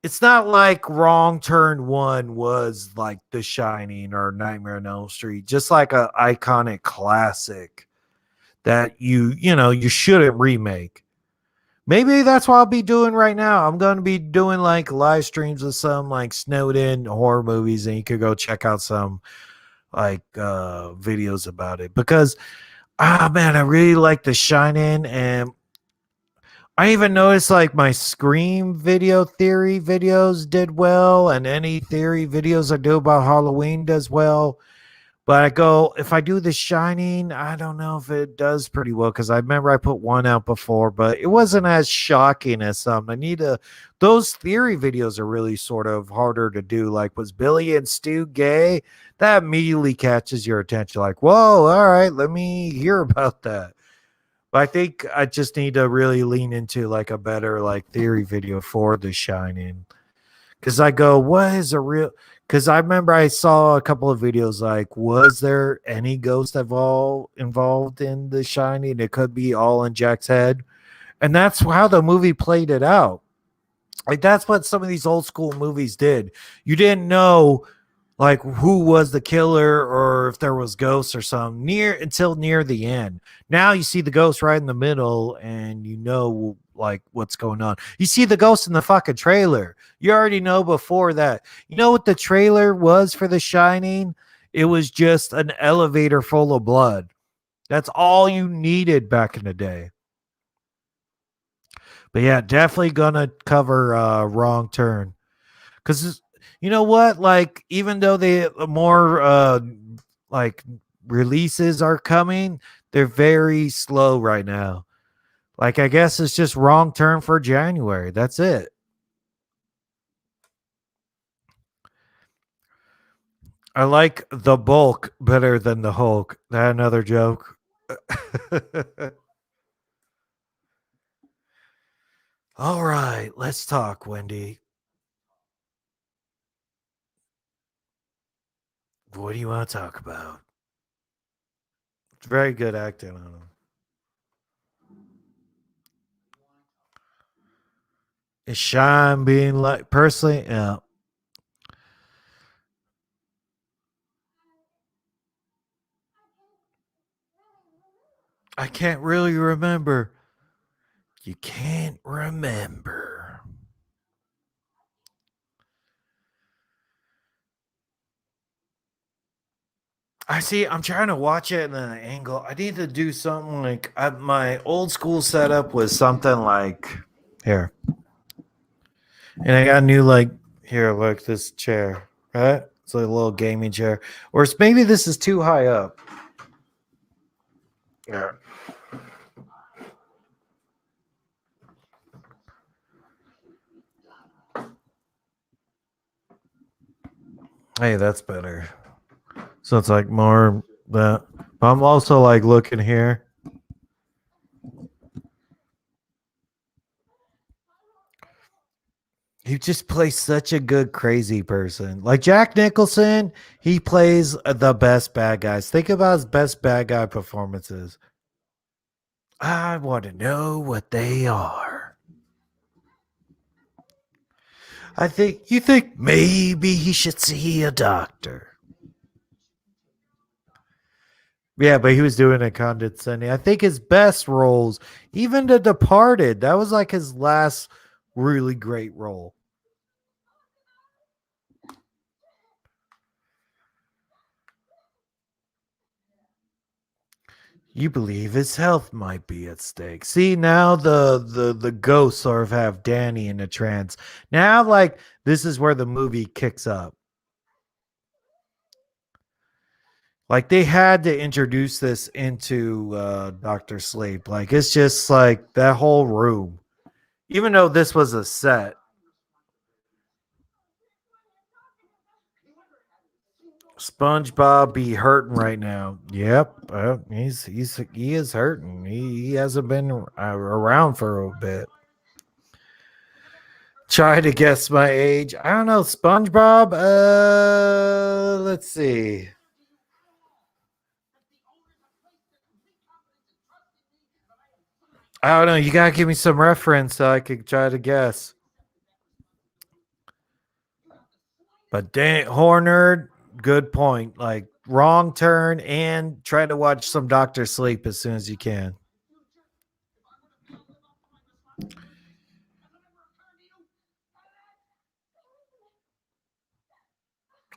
it's not like Wrong Turn 1 was like The Shining or Nightmare on Elm Street, just like a iconic classic. that you shouldn't remake. Maybe that's what I'll be doing right now. I'm going to be doing like live streams of some like snowed in horror movies, and you could go check out some like videos about it, because man, I really like The Shining, and I even noticed like my Scream video theory videos did well, and any theory videos I do about Halloween does well. But I go, if I do The Shining, I don't know if it does pretty well, because I remember I put one out before, but it wasn't as shocking as some. Those theory videos are really sort of harder to do. Like, was Billy and Stu gay? That immediately catches your attention. Like, whoa, all right, let me hear about that. But I think I just need to really lean into like a better like theory video for The Shining. Because I go, what is a real? Because I remember I saw a couple of videos like, was there any ghost involved in The Shining? It could be all in Jack's head. And that's how the movie played it out. Like, that's what some of these old school movies did. You didn't know like who was the killer or if there was ghosts or something until near the end. Now you see the ghost right in the middle, and you know like what's going on. You see the ghost in the fucking trailer. You already know before that. You know what the trailer was for The Shining? It was just an elevator full of blood. That's all you needed back in the day. But yeah, definitely gonna cover Wrong Turn. Because you know what? Like, even though the more like releases are coming, they're very slow right now. Like, I guess it's just Wrong Turn for January. That's it. I like The Bulk better than The Hulk. That another joke. All right, let's talk, Wendy. What do you want to talk about? It's very good acting on him. Is Shine being like personally? Yeah, I can't really remember. You can't remember. I see. I'm trying to watch it in an angle. I need to do something like my old school setup was something like here, and I got a new like here, like this chair, right? It's like a little gaming chair, or maybe this is too high up. Yeah. Hey, that's better. So it's like more that. But I'm also like looking here. He just plays such a good crazy person. Like Jack Nicholson, he plays the best bad guys. Think about his best bad guy performances. I want to know what they are. I think you think maybe he should see a doctor. Yeah, but he was doing a condescending. I think his best roles, even The Departed, that was like his last really great role. You believe his health might be at stake. See, now the ghosts sort of have Danny in a trance. Now, like, this is where the movie kicks up. Like, they had to introduce this into Doctor Sleep. Like, it's just like that whole room. Even though this was a set. SpongeBob be hurting right now. Yep, he is hurting. He hasn't been around for a bit. Try to guess my age. I don't know. SpongeBob. Let's see. I don't know. You gotta give me some reference so I could try to guess. But dang, Horner, good point. Like wrong turn and try to watch some Doctor Sleep as soon as you can.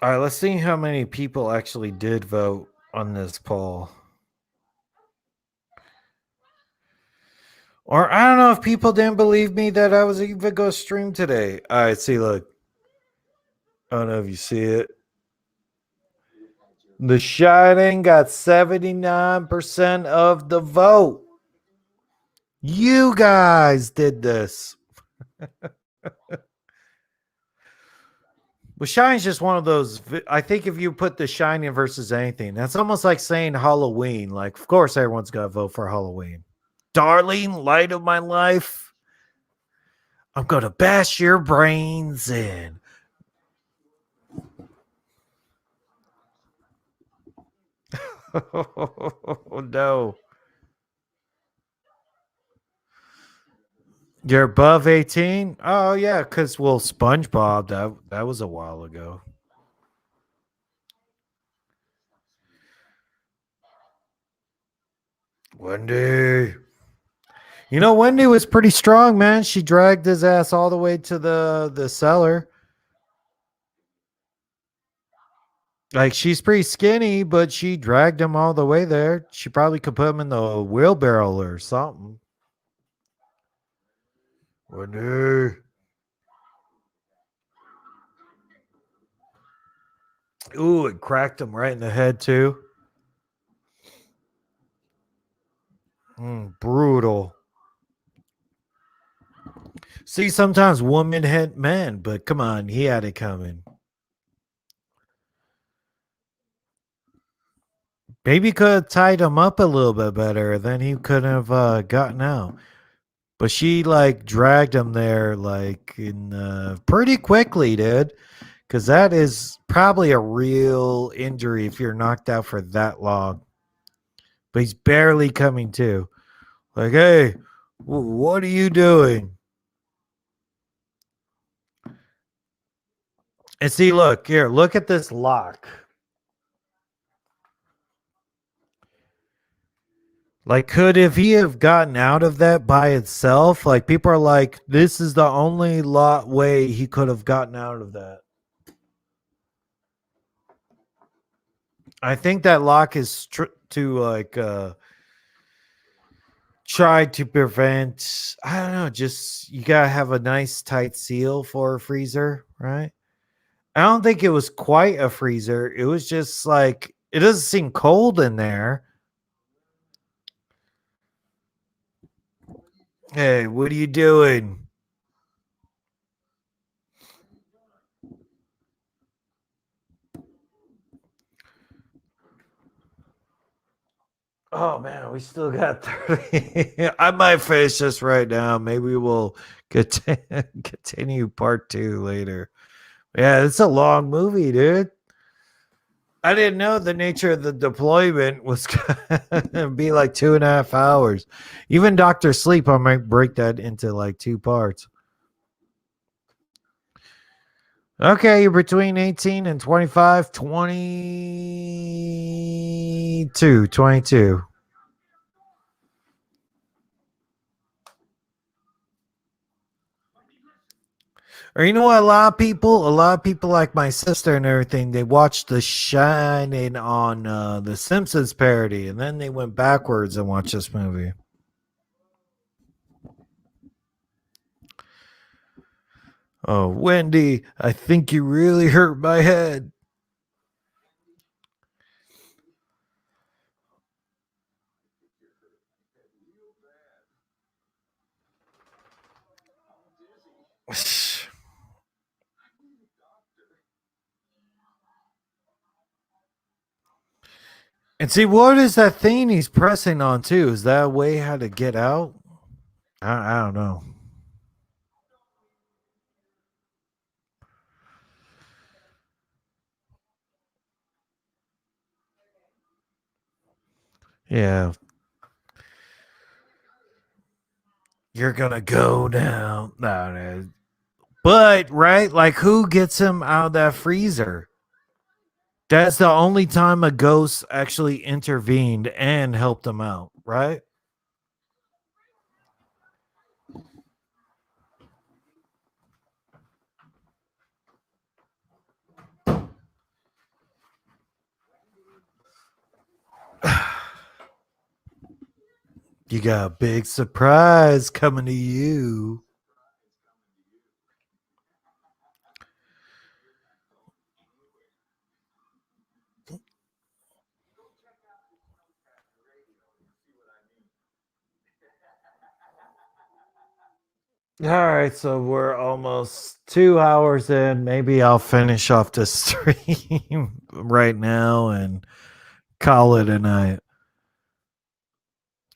All right, let's see how many people actually did vote on this poll. Or I don't know if people didn't believe me that I was even going to stream today. All right, see, look. I don't know if you see it. The Shining got 79% of the vote. You guys did this. Well, Shining's just one of those. I think if you put The Shining versus anything, that's almost like saying Halloween. Like, of course, everyone's got to vote for Halloween. Darling, light of my life, I'm going to bash your brains in. Oh, no. You're above 18? Oh, yeah, because, well, SpongeBob, that was a while ago. Wendy. You know, Wendy was pretty strong, man. She dragged his ass all the way to the cellar. Like, she's pretty skinny, but she dragged him all the way there. She probably could put him in the wheelbarrow or something. Wendy. Ooh, it cracked him right in the head, too. Brutal. See, sometimes women hit men, but come on, he had it coming. Maybe could have tied him up a little bit better, then he could have gotten out. But she like dragged him there like in pretty quickly, dude. Because that is probably a real injury if you're knocked out for that long. But he's barely coming to. Like, hey, what are you doing? And see, look here, look at this lock. Like, could if he have gotten out of that by itself? Like, people are like, this is the only way he could have gotten out of that. I think that lock is to like try to prevent. I don't know. Just you gotta have a nice tight seal for a freezer, right? I don't think it was quite a freezer. It was just like it doesn't seem cold in there. Hey, what are you doing? Oh man, we still got 30. I might finish this right now. Maybe we'll continue part 2 later. Yeah, it's a long movie, dude. I didn't know the nature of the deployment was gonna be like 2.5 hours. Even Dr. Sleep, I might break that into like 2 parts. Okay, you're between 18 and 25, 22. Or you know what? A lot of people like my sister and everything, they watched The Shining on the Simpsons parody, and then they went backwards and watched this movie. Oh, Wendy, I think you really hurt my head. And see, what is that thing he's pressing on too? Is that a way how to get out? I don't know. Yeah. You're gonna go down. No. But right, like who gets him out of that freezer? That's the only time a ghost actually intervened and helped them out, right? You got a big surprise coming to you. All right, so we're almost 2 hours in. Maybe I'll finish off the stream right now and call it a night.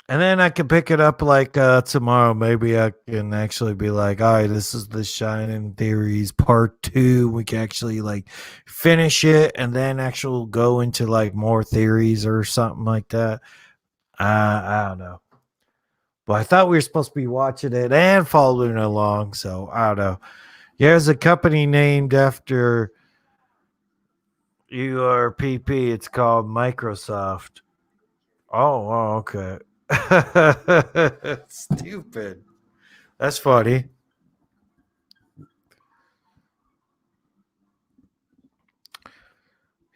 And then I can pick it up like tomorrow. Maybe I can actually be like, all right, this is the Shining Theories part 2. We can actually like finish it and then actually go into like more theories or something like that. I don't know. But I thought we were supposed to be watching it and following along. So I don't know. There's a company named after URPP. It's called Microsoft. Oh, okay. Stupid. That's funny.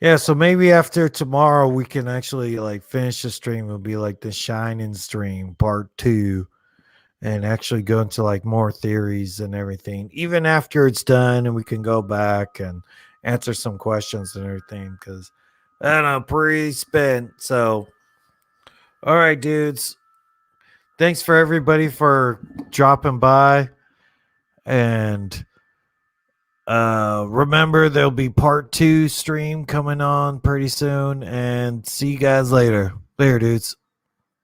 Yeah, so maybe after tomorrow we can actually like finish the stream. It'll be like the Shining stream part 2 and actually go into like more theories and everything. Even after it's done and we can go back and answer some questions and everything because I don't know, pretty spent. So all right, dudes. Thanks for everybody for dropping by and remember there'll be part 2 stream coming on pretty soon and see you guys later. Dudes.